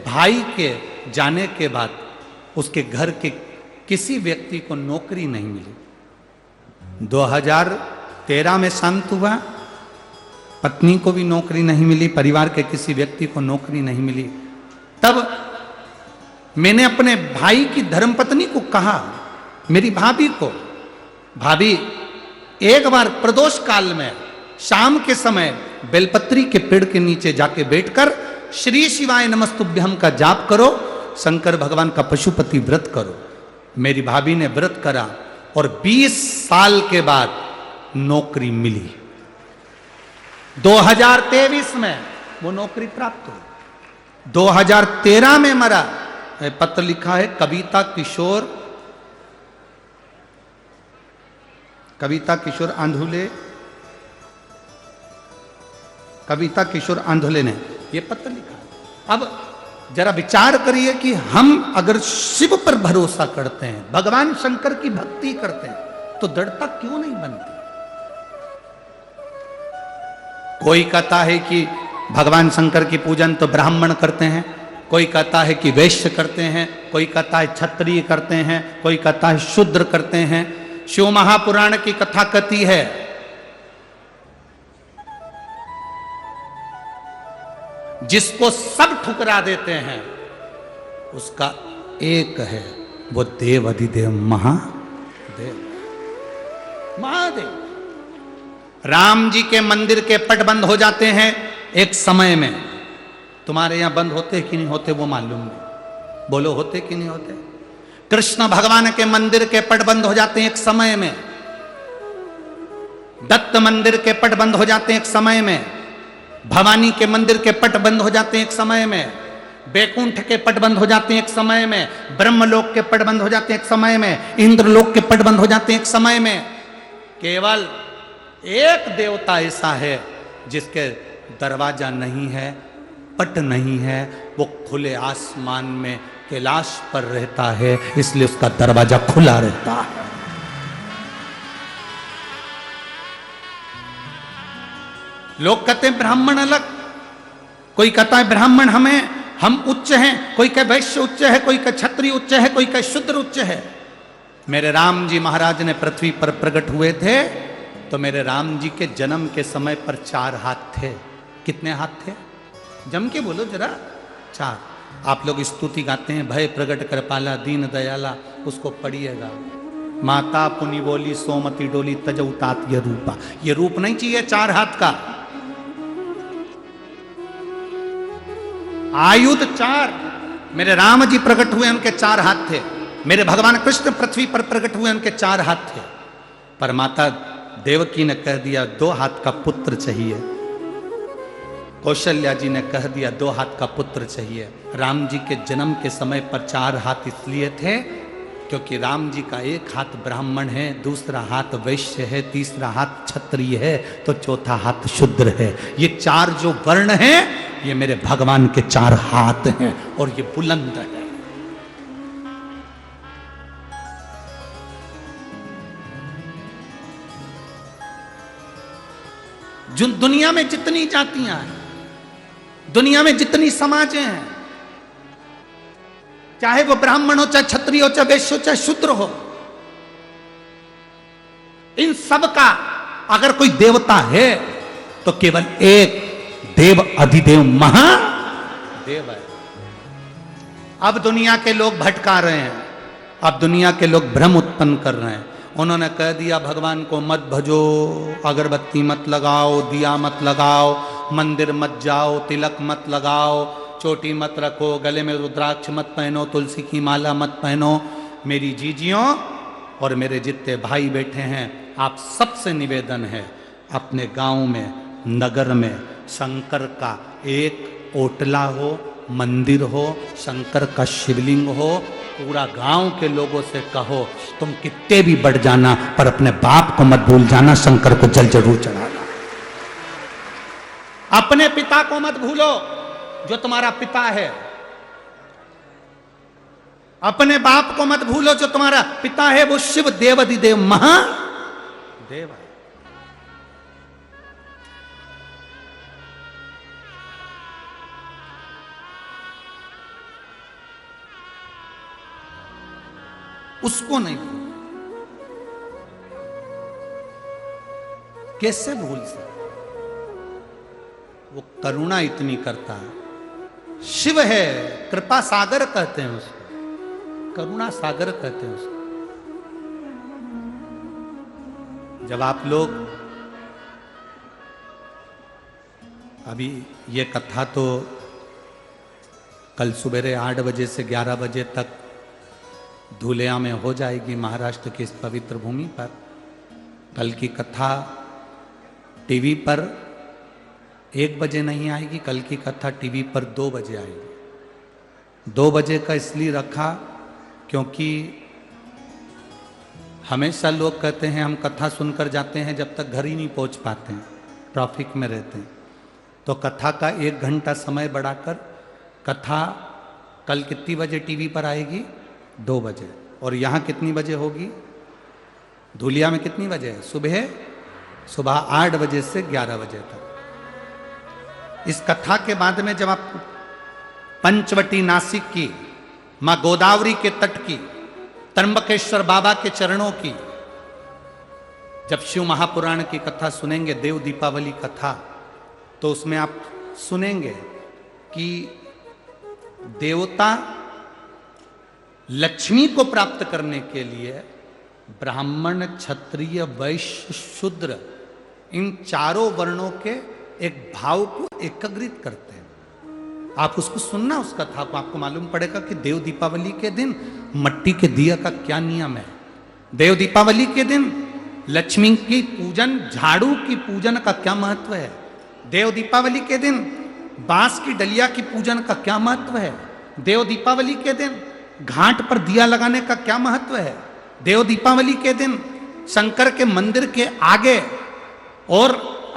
भाई के जाने के बाद उसके घर के किसी व्यक्ति को नौकरी नहीं मिली। 2013 में शांत हुआ, पत्नी को भी नौकरी नहीं मिली, परिवार के किसी व्यक्ति को नौकरी नहीं मिली। तब मैंने अपने भाई की धर्मपत्नी को कहा, मेरी भाभी को, भाभी एक बार प्रदोष काल में शाम के समय बेलपत्री के पेड़ के नीचे जाके बैठकर श्री शिवाय नमस्तुभ्यम का जाप करो, शंकर भगवान का पशुपति व्रत करो। मेरी भाभी ने व्रत करा और 20 साल के बाद नौकरी मिली। 2023 में वो नौकरी प्राप्त हुई। 2013 में मरा। पत्र लिखा है कविता किशोर आंधुले ने ये पत्र लिखा। अब जरा विचार करिए कि हम अगर शिव पर भरोसा करते हैं, भगवान शंकर की भक्ति करते हैं, तो दृढ़ता क्यों नहीं बनती? कोई कहता है कि भगवान शंकर की पूजन तो ब्राह्मण करते हैं, कोई कहता है कि वैश्य करते हैं, कोई कहता है क्षत्रिय करते हैं, कोई कहता है शूद्र करते हैं। शिव महापुराण की कथा कहती है जिसको सब ठुकरा देते हैं उसका एक है, वो देव अधिदेव महादेव। राम जी के मंदिर के पट बंद हो जाते हैं एक समय में। तुम्हारे यहां बंद होते कि नहीं होते वो मालूम नहीं, बोलो होते कि नहीं होते? कृष्ण भगवान के मंदिर के पट बंद हो जाते हैं एक समय में, दत्त मंदिर के पट बंद हो जाते हैं एक समय में, भवानी के मंदिर के पट बंद हो जाते हैं एक समय में, बैकुंठ के पट बंद हो जाते हैं एक समय में, ब्रह्मलोक के पट बंद हो जाते हैं एक समय में, इंद्रलोक के पट बंद हो जाते हैं एक समय में। केवल एक देवता ऐसा है जिसके दरवाजा नहीं है, पट नहीं है, वो खुले आसमान में कैलाश पर रहता है, इसलिए उसका दरवाजा खुला रहता है। लोग कहते हैं ब्राह्मण अलग, कोई कहता है ब्राह्मण हम उच्च हैं, कोई कहे वैश्य उच्च है, कोई कहे क्षत्रिय उच्च है, कोई कहे शूद्र उच्च है। मेरे राम जी महाराज ने पृथ्वी पर प्रकट हुए थे तो मेरे राम जी के जन्म के समय पर 4 हाथ थे। कितने हाथ थे? जम के बोलो जरा। 4। आप लोग स्तुति गाते हैं, भय प्रगट कर पाला दीन दयाला, उसको पढ़िएगा। माता पुनि बोली सोमति डोली तजऊ तात ये रूपा। ये रूप नहीं चाहिए 4 हाथ का। आयुध 4। मेरे राम जी प्रकट हुए उनके 4 हाथ थे। मेरे भगवान कृष्ण पृथ्वी पर प्रकट हुए उनके 4 हाथ थे। पर माता देवकी ने कह दिया 2 हाथ का पुत्र चाहिए। कौशल्या जी ने कह दिया 2 हाथ का पुत्र चाहिए। राम जी के जन्म के समय पर 4 हाथ इसलिए थे क्योंकि राम जी का एक हाथ ब्राह्मण है, दूसरा हाथ वैश्य है, तीसरा हाथ क्षत्रिय है, तो चौथा हाथ शूद्र है। ये 4 जो वर्ण हैं ये मेरे भगवान के 4 हाथ हैं और ये बुलंद है। जो दुनिया में जितनी जातियां हैं, दुनिया में जितनी समाजें हैं, चाहे वो ब्राह्मण हो, चाहे क्षत्रिय हो, चाहे वैश्य हो, चाहे शूद्र हो, इन सब का अगर कोई देवता है तो केवल एक देव अधिदेव महादेव है। अब दुनिया के लोग भटका रहे हैं, अब दुनिया के लोग भ्रम उत्पन्न कर रहे हैं। उन्होंने कह दिया भगवान को मत भजो, अगरबत्ती मत लगाओ, दिया मत लगाओ, मंदिर मत जाओ, तिलक मत लगाओ, चोटी मत रखो, गले में रुद्राक्ष मत पहनो, तुलसी की माला मत पहनो। मेरी जीजियों और मेरे जितने भाई बैठे हैं, आप सबसे निवेदन है, अपने गांव में, नगर में शंकर का एक ओटला हो, मंदिर हो, शंकर का शिवलिंग हो। पूरा गांव के लोगों से कहो तुम कितने भी बढ़ जाना पर अपने बाप को मत भूल जाना, शंकर को जल जरूर चढ़ाना। अपने पिता को मत भूलो जो तुम्हारा पिता है, अपने बाप को मत भूलो जो तुम्हारा पिता है, वो शिव देवाधिदेव महादेव है। उसको नहीं भूल, कैसे भूल सकते? वो करुणा इतनी करता है, शिव है, कृपा सागर कहते हैं उसको, करुणा सागर कहते हैं उसको। जब आप लोग अभी ये कथा तो कल सुबेरे 8 बजे से 11 बजे तक धुलिया में हो जाएगी, महाराष्ट्र की इस पवित्र भूमि पर। कल की कथा टीवी पर 1 बजे नहीं आएगी, कल की कथा टीवी पर 2 बजे आएगी। 2 बजे का इसलिए रखा क्योंकि हमेशा लोग कहते हैं हम कथा सुनकर जाते हैं, जब तक घर ही नहीं पहुंच पाते हैं, ट्रैफिक में रहते हैं। तो कथा का 1 घंटा समय बढ़ाकर कथा कल कितनी बजे टीवी पर आएगी? 2 बजे। और यहाँ कितनी बजे होगी? धुलिया में कितनी बजे है? सुबह 8 बजे से 11 बजे तक। इस कथा के बाद में जब आप पंचवटी नासिक की, मां गोदावरी के तट की, त्र्यंबकेश्वर बाबा के चरणों की, जब शिव महापुराण की कथा सुनेंगे, देव दीपावली कथा, तो उसमें आप सुनेंगे कि देवता लक्ष्मी को प्राप्त करने के लिए ब्राह्मण, क्षत्रिय, वैश्य, शूद्र, इन चारों वर्णों के एक भाव को एकत्रित करते हैं। आप उसको सुनना, उस कथा को, आपको मालूम पड़ेगा कि देव दीपावली के दिन मट्टी के दिया का क्या नियम है। देव दीपावली के दिन लक्ष्मी की पूजन, झाड़ू की पूजन का क्या महत्व है। देव दीपावली के दिन बांस की डलिया की पूजन का क्या महत्व है। देव दीपावली के दिन घाट पर दिया लगाने का क्या महत्व है। देव दीपावली के दिन शंकर के मंदिर के आगे और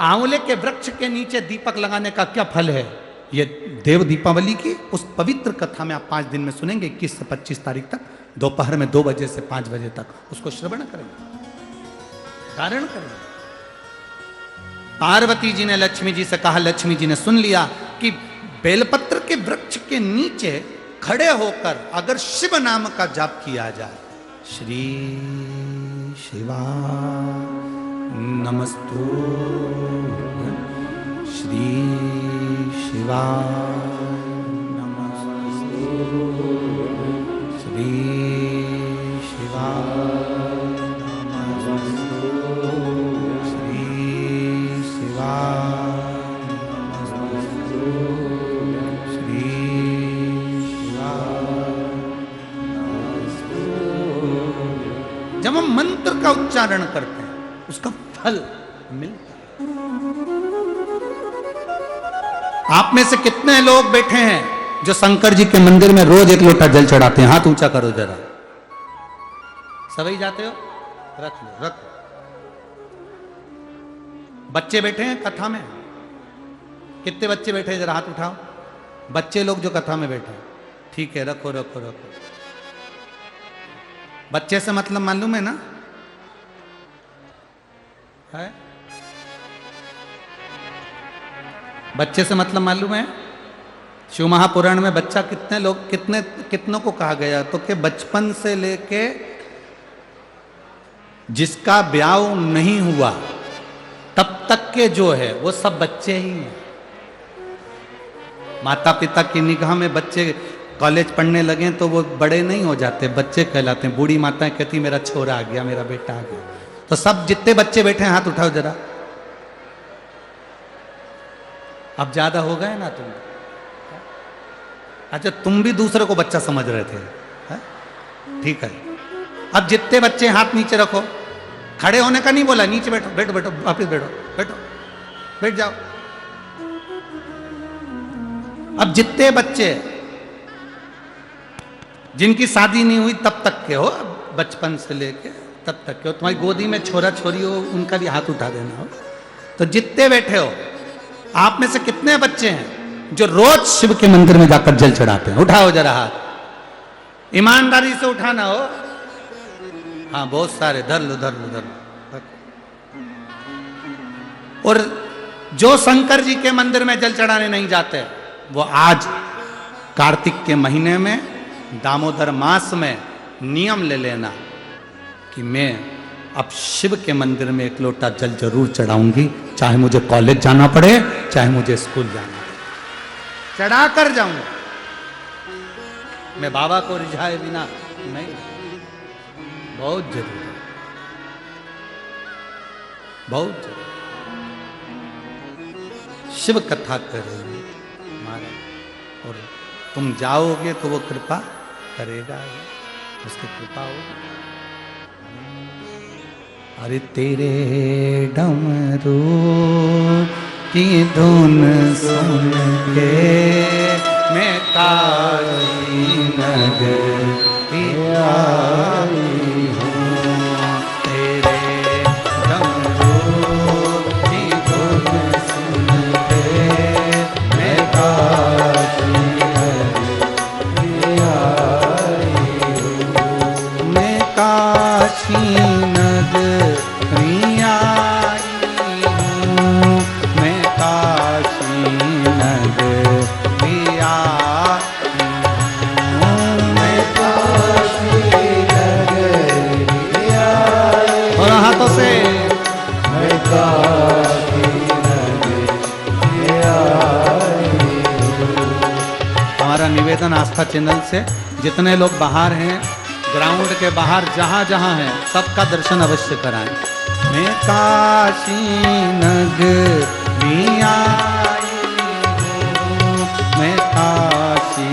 आंवले के वृक्ष के नीचे दीपक लगाने का क्या फल है। ये देव दीपावली की उस पवित्र कथा में आप 5 दिन में सुनेंगे, 21 से 25 तारीख तक, दोपहर में 2 बजे से 5 बजे तक उसको श्रवण करेंगे, धारण करेंगे। पार्वती जी ने लक्ष्मी जी से कहा, लक्ष्मी जी ने सुन लिया कि बेलपत्र के वृक्ष के नीचे खड़े होकर अगर शिव नाम का जाप किया जाए, श्री शिवा नमस्तु, श्री शिवा नमस्तु, श्री शिवा नमस्तु, श्री शिवा नमस्तु, श्री शिवा नमस्तु। जब हम मंत्र का उच्चारण करते हैं उसका फल मिलता है। आप में से कितने लोग बैठे हैं जो शंकर जी के मंदिर में रोज 1 लोटा जल चढ़ाते हैं? हाथ ऊंचा करो जरा। सभी जाते हो? रख लो, रख लो। बच्चे बैठे हैं कथा में? कितने बच्चे बैठे हैं? जरा हाथ उठाओ। बच्चे लोग जो कथा में बैठे हैं, ठीक है, रखो रखो रखो। बच्चे से मतलब मालूम है ना? है? बच्चे से मतलब मालूम है? शिव महापुराण में बच्चा कितनों को कहा गया? तो कि बचपन से लेके जिसका ब्याह नहीं हुआ तब तक के जो है वो सब बच्चे ही हैं। माता पिता की निगाह में बच्चे कॉलेज पढ़ने लगे तो वो बड़े नहीं हो जाते, बच्चे कहलाते हैं। बूढ़ी माताएं कहती मेरा छोरा आ गया, मेरा बेटा आ गया। तो सब जितने बच्चे बैठे हैं हाथ उठाओ जरा। अब ज्यादा हो गए ना तुम। अच्छा तुम भी दूसरे को बच्चा समझ रहे थे, है? ठीक है। अब जितने बच्चे हाथ नीचे रखो। खड़े होने का नहीं बोला, नीचे बैठो, बैठो बैठो, वापिस बैठो, बैठो, बैठ जाओ। अब जितने बच्चे जिनकी शादी नहीं हुई तब तक के हो, बचपन से लेके तब तक के हो, तुम्हारी गोदी में छोरा छोरी हो, उनका भी हाथ उठा देना हो। तो जितने बैठे हो, आप में से कितने बच्चे हैं जो रोज शिव के मंदिर में जाकर जल चढ़ाते हैं? उठाओ जरा हाथ, ईमानदारी से उठाना हो। हाँ बहुत सारे, धर लो धर लो धर लो। और जो शंकर जी के मंदिर में जल चढ़ाने नहीं जाते, वो आज कार्तिक के महीने में, दामोदर मास में नियम ले लेना कि मैं अब शिव के मंदिर में एक लोटा जल जरूर चढ़ाऊंगी, चाहे मुझे कॉलेज जाना पड़े, चाहे मुझे स्कूल जाना पड़े, चढ़ा कर जाऊंगा। मैं बाबा को रिझाए बिना नहीं। बहुत जरूरी है, बहुत जरूरी। शिव कथा करेंगे महाराज, और तुम जाओगे तो वो कृपा करेगा, उसकी कृपा होगी। अरे तेरे डमरू की धुन सुन के मैं काशी नगर आई हूँ। तेरे डमरू की धुन सुन के मैं काशी नगर आई हूँ। मैं काशी नगर आई हूँ। मैं काशी नगर और हाथों से हमारा निवेदन आस्था चैनल से जितने लोग बाहर हैं, ग्राउंड के बाहर जहां जहां हैं, सबका दर्शन अवश्य कराएं। मैं काशी नगरी आई हूँ। मैं काशी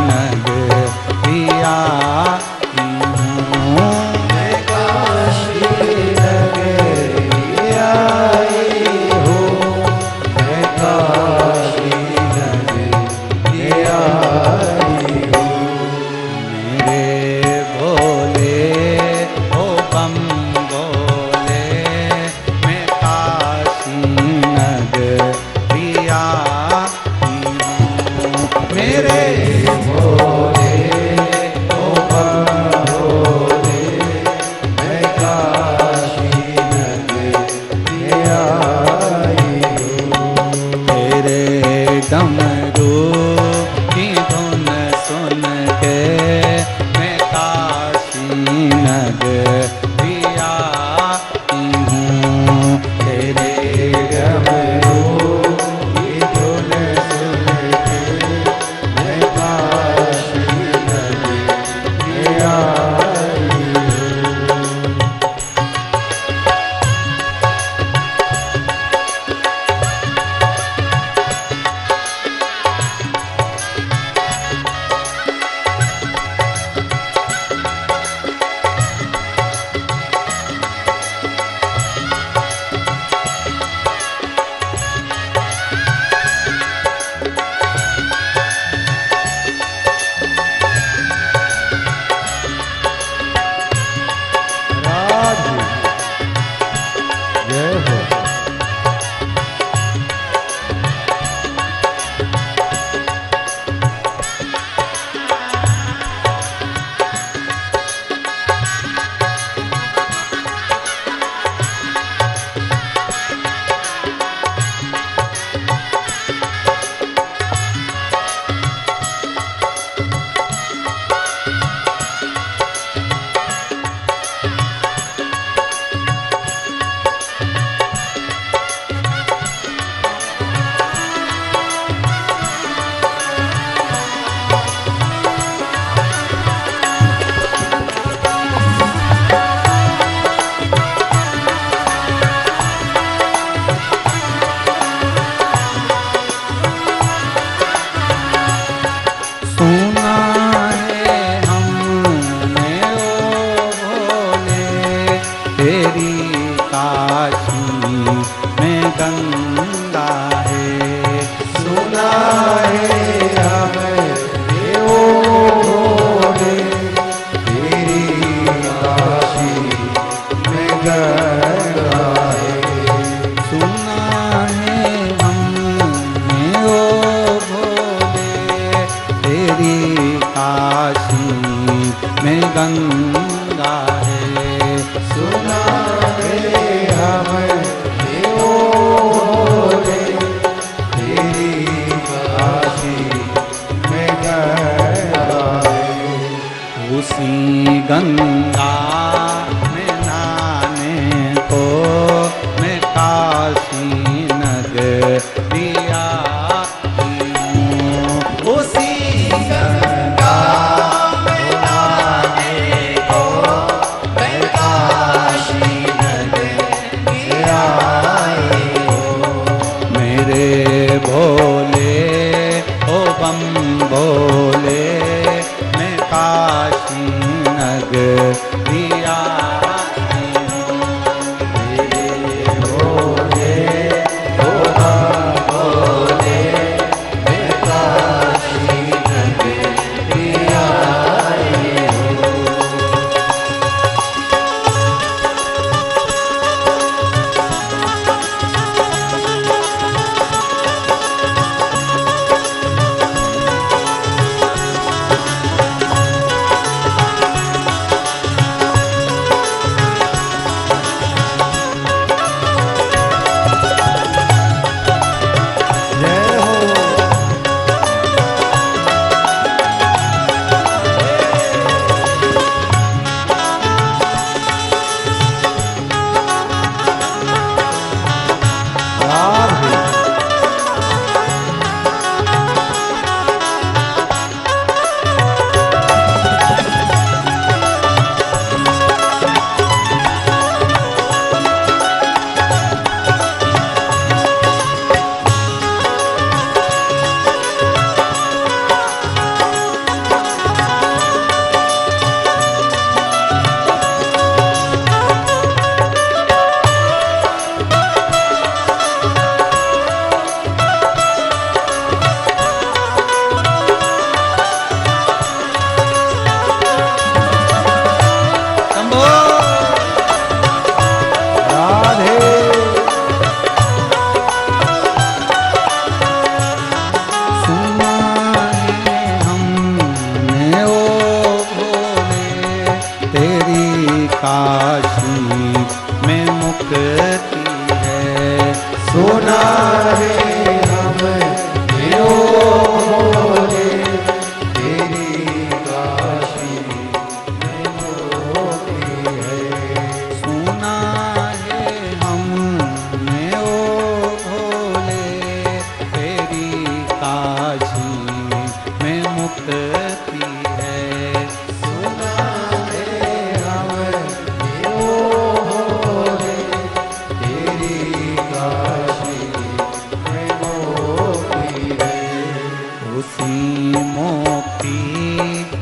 नगरी आई हूँ। मैं काशी नगरी आई हूँ। मैं काशी नगरी आई हूँ। मेरे भोले ओ बम बोले, मैं काशी नगरी गंगा में नहाने को मैं काशी नगरिया की हूँ। उसी गंगा में नहाने को मैं काशी नगरिया आई हूँ। मेरे भोले ओ बम भोले मैं काशी नगरिया आई हूँ। मेरे भोले ओ बम भोले मैं काशी नगरिया आई हूँ। जय हो राधे शंभो राधे सुना है हमने ओ भोले तेरी काशी में मुक्ति है। सुना है हमने ओ भोले तेरी काशी में होती है। सुना है हमने ओ भोले तेरी काशी में मुक्ति है। सुना है हमने ओ भोले तेरी काशी में होती है। उसी मोक्ति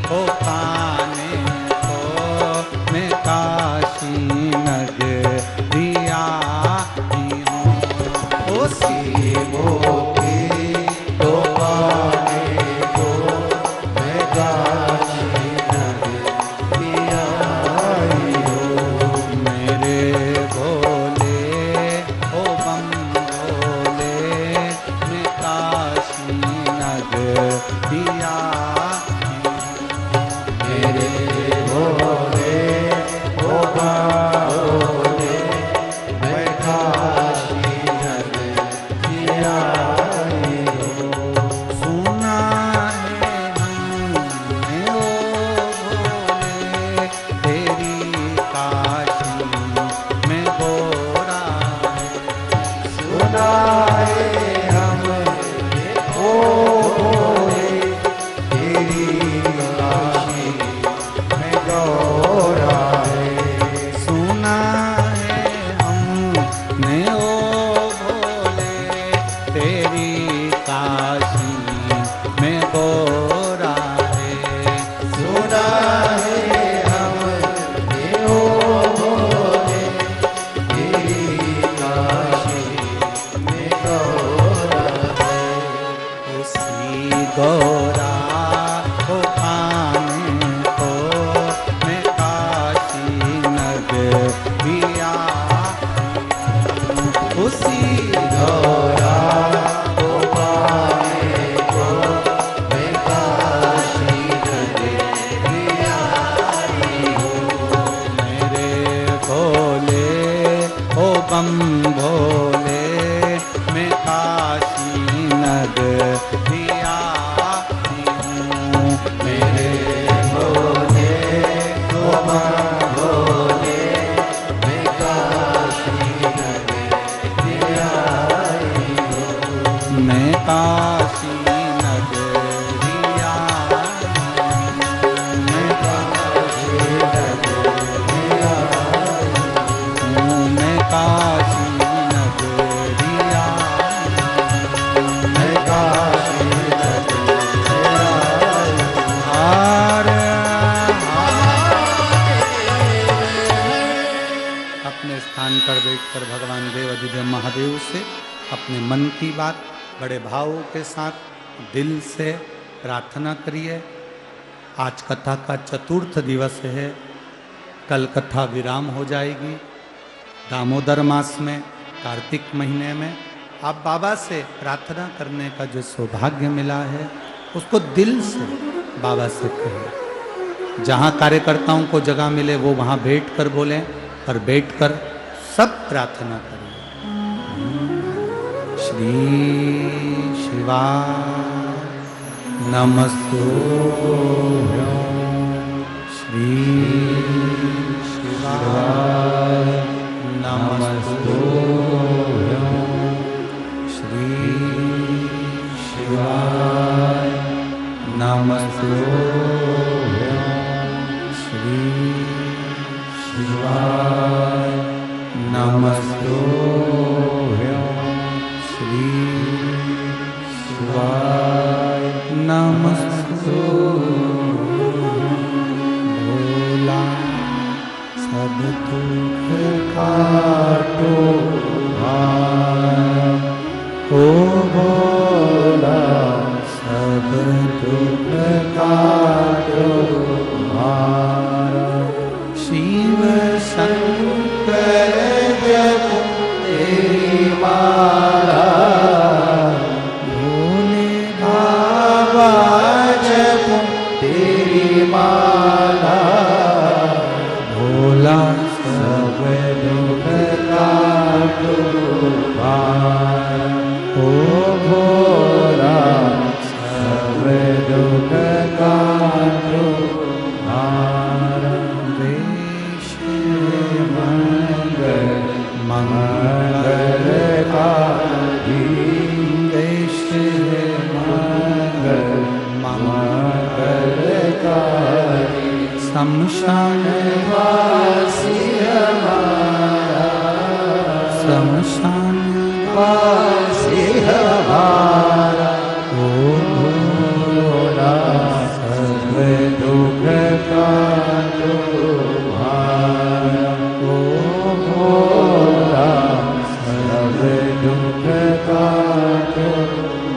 को पाने को मैं काशी नगरिया आई हूँ। उसी मोती तो पाने को मैं काशी नगरिया आई हूँ। मेरे भोले ओ बम भोले मैं काशी नगरिया आई हूँ। मेरे भोले ओ भोले मैं काशी नगरिया आई हूँ। सुना है हमने ओ भोले तेरी काशी में गोरा है। सुना है हमने ओ भोले तेरी काशी में गौरा है। सुना है हमने ओ भोले तेरी काशी में गोरा है। सुना है हमने ओ भोले तेरी काशी में गौरा है। उसी गौरा को पाने को मैं काशी नगरिया उसी गौरा को पाने को मैं काशी नगरिया आई हूँ। मेरे भोले ओ बम भोले मैं काशी नगरिया आई हूँ। अपने मन की बात बड़े भावों के साथ दिल से प्रार्थना करिए। आज कथा का चतुर्थ दिवस है, कल कथा विराम हो जाएगी। दामोदर मास में, कार्तिक महीने में आप बाबा से प्रार्थना करने का जो सौभाग्य मिला है उसको दिल से बाबा से कहें। जहाँ कार्यकर्ताओं को जगह मिले वो वहाँ बैठकर बोलें, और बैठकर सब प्रार्थना करें। श्री शिवा नमस्तुभ्यं, श्री शिवाय नमस्तुभ्यं, श्री शिवाय नमस्तुभ्यं, श्री शिवाय नमस्तुभ्यं, श्री शिवाय नमस्तुभ्यं। भोला सब दुख काटो भार, ओ भोला सब दुख काटो भार। शिव शंकर जप तेरी माला, भोले बाबा जप तेरी माला। भोला सब दुख काटो भार, ओ भोला सब दुख काटो भार। देश मंगल मंगलकारी, देश मंगल मंगलकारी। शमशान वासी हमारा, शमशान वासी हमारा। ओ भोला सब दुख काटो भार, ओ भोला सब दुख काटो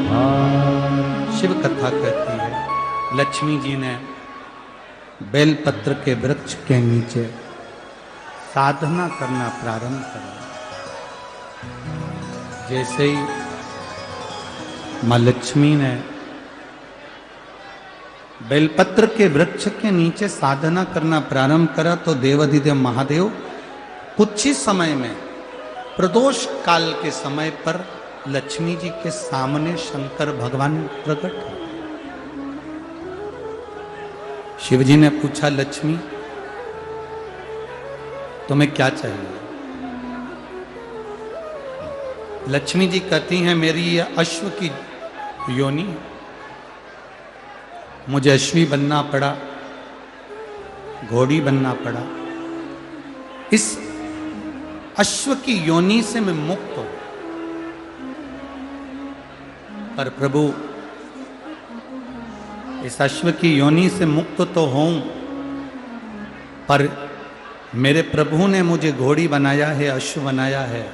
भार। शिव कथा कहती है, लक्ष्मी जी ने बेलपत्र के वृक्ष के नीचे साधना करना प्रारंभ करा। जैसे ही माँ लक्ष्मी ने बेलपत्र के वृक्ष के नीचे साधना करना प्रारंभ करा तो देवाधिदेव महादेव कुछ ही समय में, प्रदोष काल के समय पर लक्ष्मी जी के सामने शंकर भगवान प्रकट हुए। शिव जी ने पूछा, लक्ष्मी तुम्हें क्या चाहिए? लक्ष्मी जी कहती हैं, मेरी ये अश्व की योनि, मुझे अश्वी बनना पड़ा, घोड़ी बनना पड़ा। इस अश्व की योनि से मैं मुक्त हूं, पर प्रभु इस अश्व की योनि से मुक्त तो हूं, पर मेरे प्रभु ने मुझे घोड़ी बनाया है, अश्व बनाया है।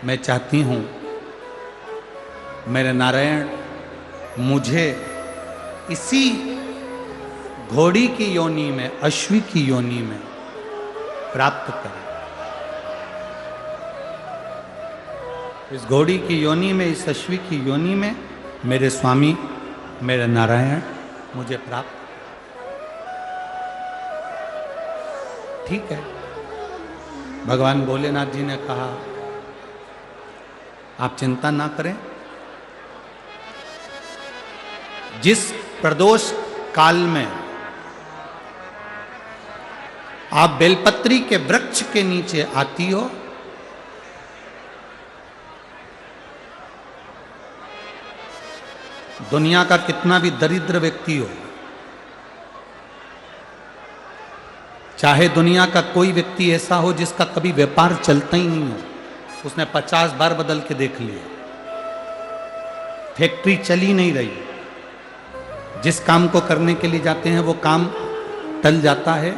मैं चाहती हूं मेरे नारायण मुझे इसी घोड़ी की योनि में, अश्वी की योनि में प्राप्त करें। इस घोड़ी की योनि में, इस अश्वी की योनि में मेरे स्वामी, मेरे नारायण मुझे प्राप्त। ठीक है, भगवान भोलेनाथ जी ने कहा, आप चिंता ना करें, जिस प्रदोष काल में आप बेलपत्री के वृक्ष के नीचे आती हो, दुनिया का कितना भी दरिद्र व्यक्ति हो, चाहे दुनिया का कोई व्यक्ति ऐसा हो जिसका कभी व्यापार चलता ही नहीं हो, उसने 50 बार बदल के देख लिया, फैक्ट्री चली नहीं रही, जिस काम को करने के लिए जाते हैं वो काम टल जाता है,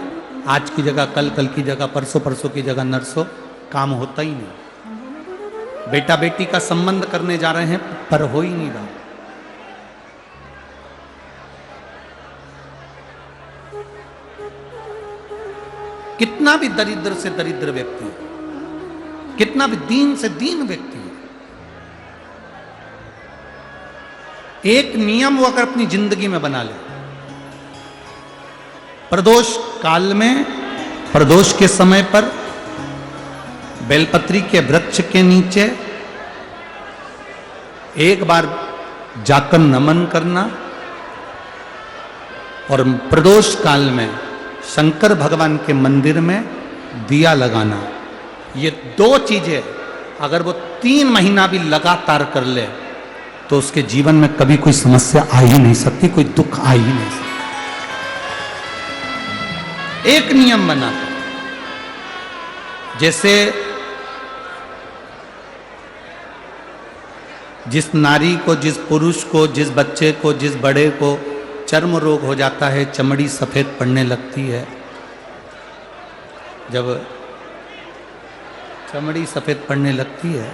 आज की जगह कल, कल की जगह परसों, परसों की जगह नरसों, काम होता ही नहीं। बेटा बेटी का संबंध करने जा रहे हैं पर हो ही नहीं रहा। कितना भी दरिद्र से दरिद्र व्यक्ति हो, कितना भी दीन से दीन व्यक्ति हो, एक नियम वो अगर अपनी जिंदगी में बना ले, प्रदोष काल में, प्रदोष के समय पर बेलपत्री के वृक्ष के नीचे एक बार जाकर नमन करना और प्रदोष काल में शंकर भगवान के मंदिर में दिया लगाना, ये दो चीजें अगर वो 3 महीना भी लगातार कर ले तो उसके जीवन में कभी कोई समस्या आ ही नहीं सकती, कोई दुख आ ही नहीं सकता। एक नियम बना, जैसे जिस नारी को, जिस पुरुष को, जिस बच्चे को, जिस बड़े को चर्म रोग हो जाता है, चमड़ी सफेद पड़ने लगती है, जब चमड़ी सफेद पड़ने लगती है,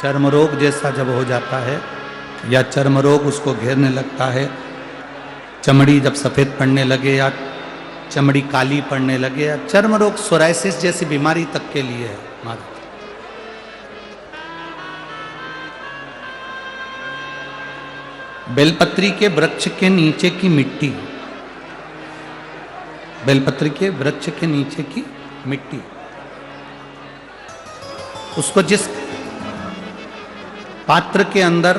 चर्म रोग जैसा जब हो जाता है या चर्म रोग उसको घेरने लगता है, चमड़ी जब सफेद पड़ने लगे या चमड़ी काली पड़ने लगे या चर्म रोग सोराइसिस जैसी बीमारी तक के लिए है मारा। बेलपत्री के वृक्ष के नीचे की मिट्टी, बेलपत्री के वृक्ष के नीचे की मिट्टी, उसको जिस पात्र के अंदर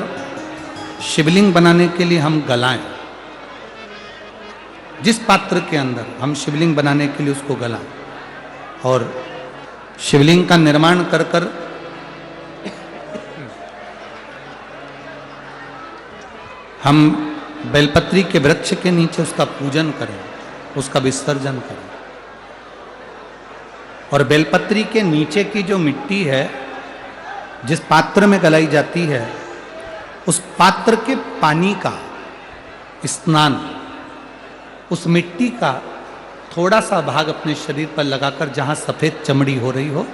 शिवलिंग बनाने के लिए हम गलाएं, जिस पात्र के अंदर हम शिवलिंग बनाने के लिए उसको गलाएं और शिवलिंग का निर्माण कर कर हम बेलपत्री के वृक्ष के नीचे उसका पूजन करें, उसका विसर्जन करें। और बेलपत्री के नीचे की जो मिट्टी है जिस पात्र में गलाई जाती है, उस पात्र के पानी का स्नान, उस मिट्टी का थोड़ा सा भाग अपने शरीर पर लगाकर, जहाँ सफ़ेद चमड़ी हो रही हो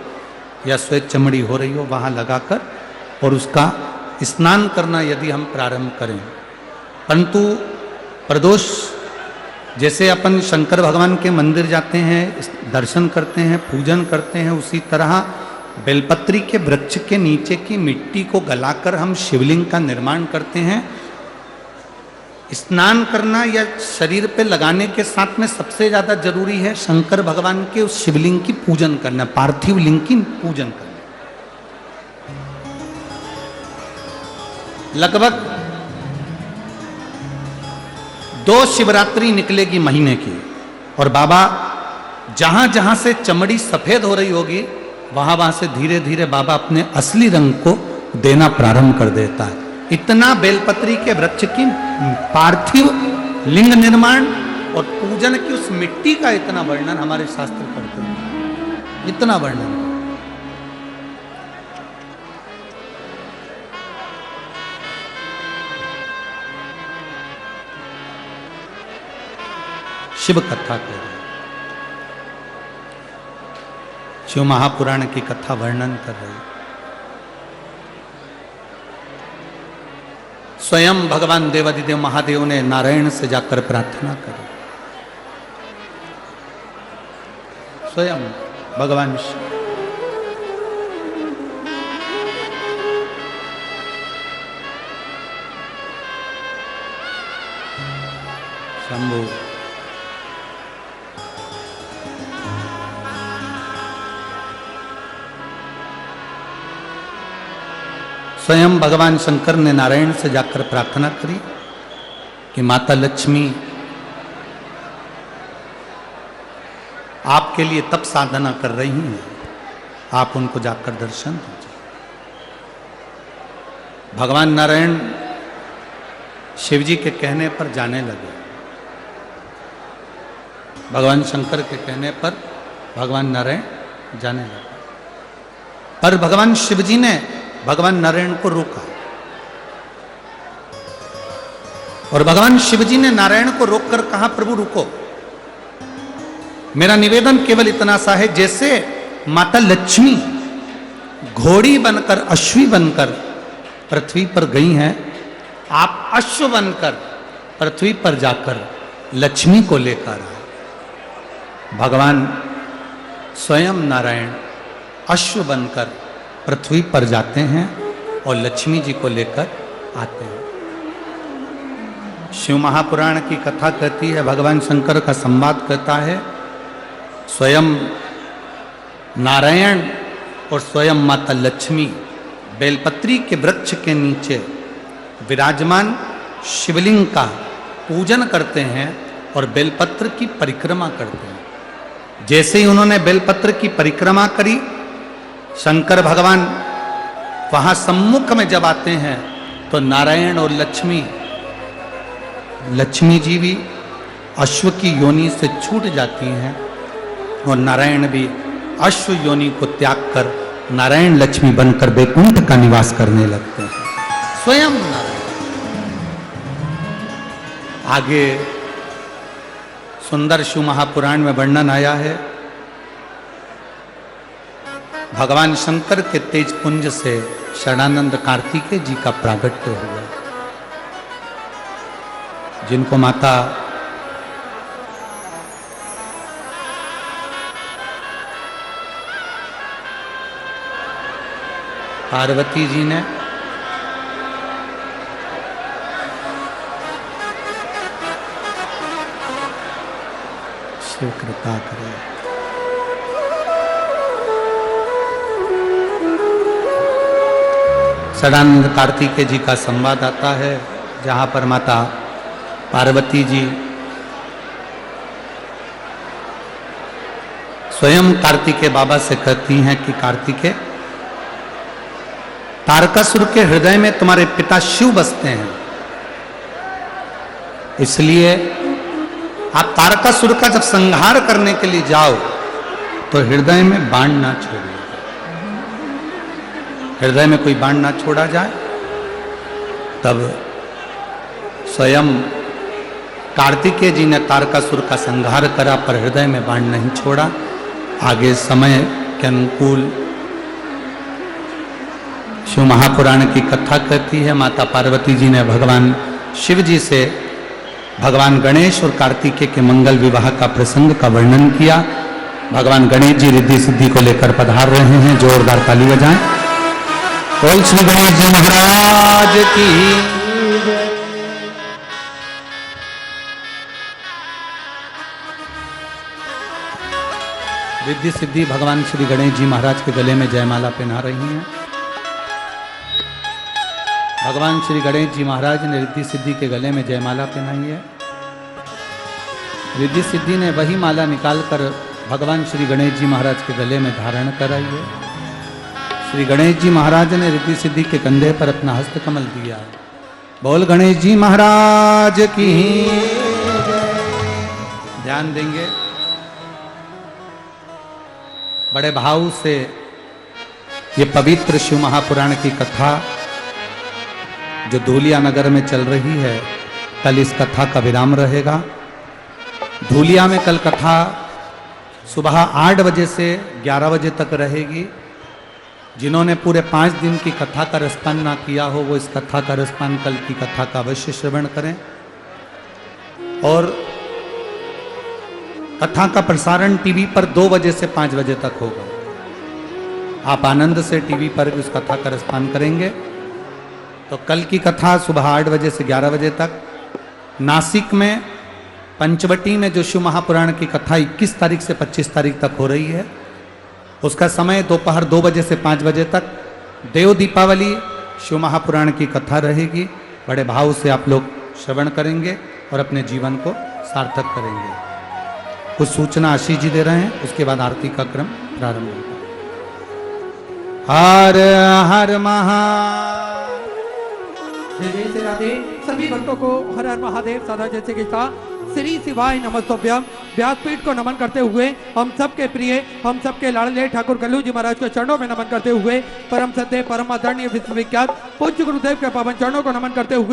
या श्वेत चमड़ी हो रही हो वहाँ लगाकर और उसका स्नान करना यदि हम प्रारंभ करें। परंतु प्रदोष जैसे अपन शंकर भगवान के मंदिर जाते हैं, दर्शन करते हैं, पूजन करते हैं, उसी तरह बेलपत्री के वृक्ष के नीचे की मिट्टी को गलाकर हम शिवलिंग का निर्माण करते हैं। स्नान करना या शरीर पे लगाने के साथ में सबसे ज्यादा जरूरी है शंकर भगवान के उस शिवलिंग की पूजन करना, पार्थिव लिंग की पूजन करना। लगभग 2 शिवरात्रि निकलेगी महीने की और बाबा जहां जहां से चमड़ी सफेद हो रही होगी वहां वहां से धीरे धीरे बाबा अपने असली रंग को देना प्रारंभ कर देता है। इतना बेलपत्री के वृक्ष की पार्थिव लिंग निर्माण और पूजन की उस मिट्टी का इतना वर्णन हमारे शास्त्र करते हैं, इतना वर्णन। शिव कथा कह रहे, शिव महापुराण की कथा वर्णन कर रहे। स्वयं भगवान देवादिदेव महादेव ने नारायण से जाकर प्रार्थना करी, स्वयं भगवान शंभु स्वयं भगवान शंकर ने नारायण से जाकर प्रार्थना करी कि माता लक्ष्मी आपके लिए तप साधना कर रही हैं, आप उनको जाकर दर्शन दीजिए। भगवान नारायण शिव जी के कहने पर जाने लगे, भगवान शंकर के कहने पर भगवान नारायण जाने लगे। पर भगवान शिव जी ने भगवान नारायण को रोका और भगवान शिव जी ने नारायण को रोककर कहा, प्रभु रुको, मेरा निवेदन केवल इतना सा है, जैसे माता लक्ष्मी घोड़ी बनकर, अश्वी बनकर पृथ्वी पर गई हैं, आप अश्व बनकर पृथ्वी पर जाकर लक्ष्मी को लेकर आए। भगवान स्वयं नारायण अश्व बनकर पृथ्वी पर जाते हैं और लक्ष्मी जी को लेकर आते हैं। शिव महापुराण की कथा कहती है, भगवान शंकर का संवाद कहता है, स्वयं नारायण और स्वयं माता लक्ष्मी बेलपत्री के वृक्ष के नीचे विराजमान शिवलिंग का पूजन करते हैं और बेलपत्र की परिक्रमा करते हैं। जैसे ही उन्होंने बेलपत्र की परिक्रमा करी, शंकर भगवान वहां सम्मुख में जब आते हैं तो नारायण और लक्ष्मी जी भी अश्व की योनि से छूट जाती हैं और नारायण भी अश्व योनि को त्याग कर नारायण लक्ष्मी बनकर बैकुंठ का निवास करने लगते हैं। स्वयं नारायण। आगे सुंदर शिव महापुराण में वर्णन आया है, भगवान शंकर के तेज पुंज से शरणानंद कार्तिकेय जी का प्रागट्य हुआ, जिनको माता पार्वती जी ने शिव कृपा करे। सदानंद कार्तिकेय जी का संवाद आता है, जहां पर माता पार्वती जी स्वयं कार्तिकेय बाबा से कहती हैं कि कार्तिकेय, तारकासुर के हृदय में तुम्हारे पिता शिव बसते हैं, इसलिए आप तारकासुर का जब संहार करने के लिए जाओ तो हृदय में बाण ना छोड़िए, हृदय में कोई बाण ना छोड़ा जाए। तब स्वयं कार्तिकेय जी ने तारकासुर का संहार करा पर हृदय में बाण नहीं छोड़ा। आगे समय के अनुकूल शिव महापुराण की कथा कहती है, माता पार्वती जी ने भगवान शिव जी से भगवान गणेश और कार्तिकेय के मंगल विवाह का प्रसंग का वर्णन किया। भगवान गणेश जी रिद्धि सिद्धि को लेकर पधार रहे हैं, जोरदार ताली बजाएं। बोल श्री गणेश जी महाराज की। रिद्धि सिद्धि भगवान श्री गणेश जी महाराज के गले में जयमाला पहना रही हैं। भगवान श्री गणेश जी महाराज ने रिद्धि सिद्धि के गले में जयमाला पहनाई है। रिद्धि सिद्धि ने वही माला निकालकर भगवान श्री गणेश जी महाराज के गले में धारण कराई है। श्री गणेश जी महाराज ने रिद्धि सिद्धि के कंधे पर अपना हस्त कमल दिया। बोल गणेश जी महाराज की। ध्यान देंगे, बड़े भाव से ये पवित्र शिव महापुराण की कथा जो धूलिया नगर में चल रही है, कल इस कथा का विराम रहेगा। धूलिया में कल कथा सुबह 8 बजे से 11 बजे तक रहेगी। जिन्होंने पूरे 5 दिन की कथा का रसपान ना किया हो, वो इस कथा का रसपान कल की कथा का अवश्य श्रवण करें। और कथा का प्रसारण टीवी पर 2 बजे से 5 बजे तक होगा। आप आनंद से टीवी पर भी उस कथा का रसपान करेंगे। तो कल की कथा सुबह 8 बजे से 11 बजे तक। नासिक में पंचवटी में जो शिव महापुराण की कथा 21 तारीख से 25 तारीख तक हो रही है, उसका समय दोपहर 2 बजे से 5 बजे तक। देव दीपावली शिव महापुराण की कथा रहेगी। बड़े भाव से आप लोग श्रवण करेंगे और अपने जीवन को सार्थक करेंगे। कुछ सूचना आशीष जी दे रहे हैं, उसके बाद आरती का क्रम प्रारंभ होगा। हर हर महा जय राधे। सभी भक्तों को हर हर महादेव सदा जैसे के साथ श्री शिवाय नमस्तभ्यम व्यासपीठ को नमन करते हुए हम सबके प्रिय, हम सबके लाडले ठाकुर कल्लू जी महाराज के चरणों में नमन करते हुए परम सत्य परम आदरणीय विश्वविख्यात पूज्य गुरुदेव के पावन चरणों को नमन करते हुए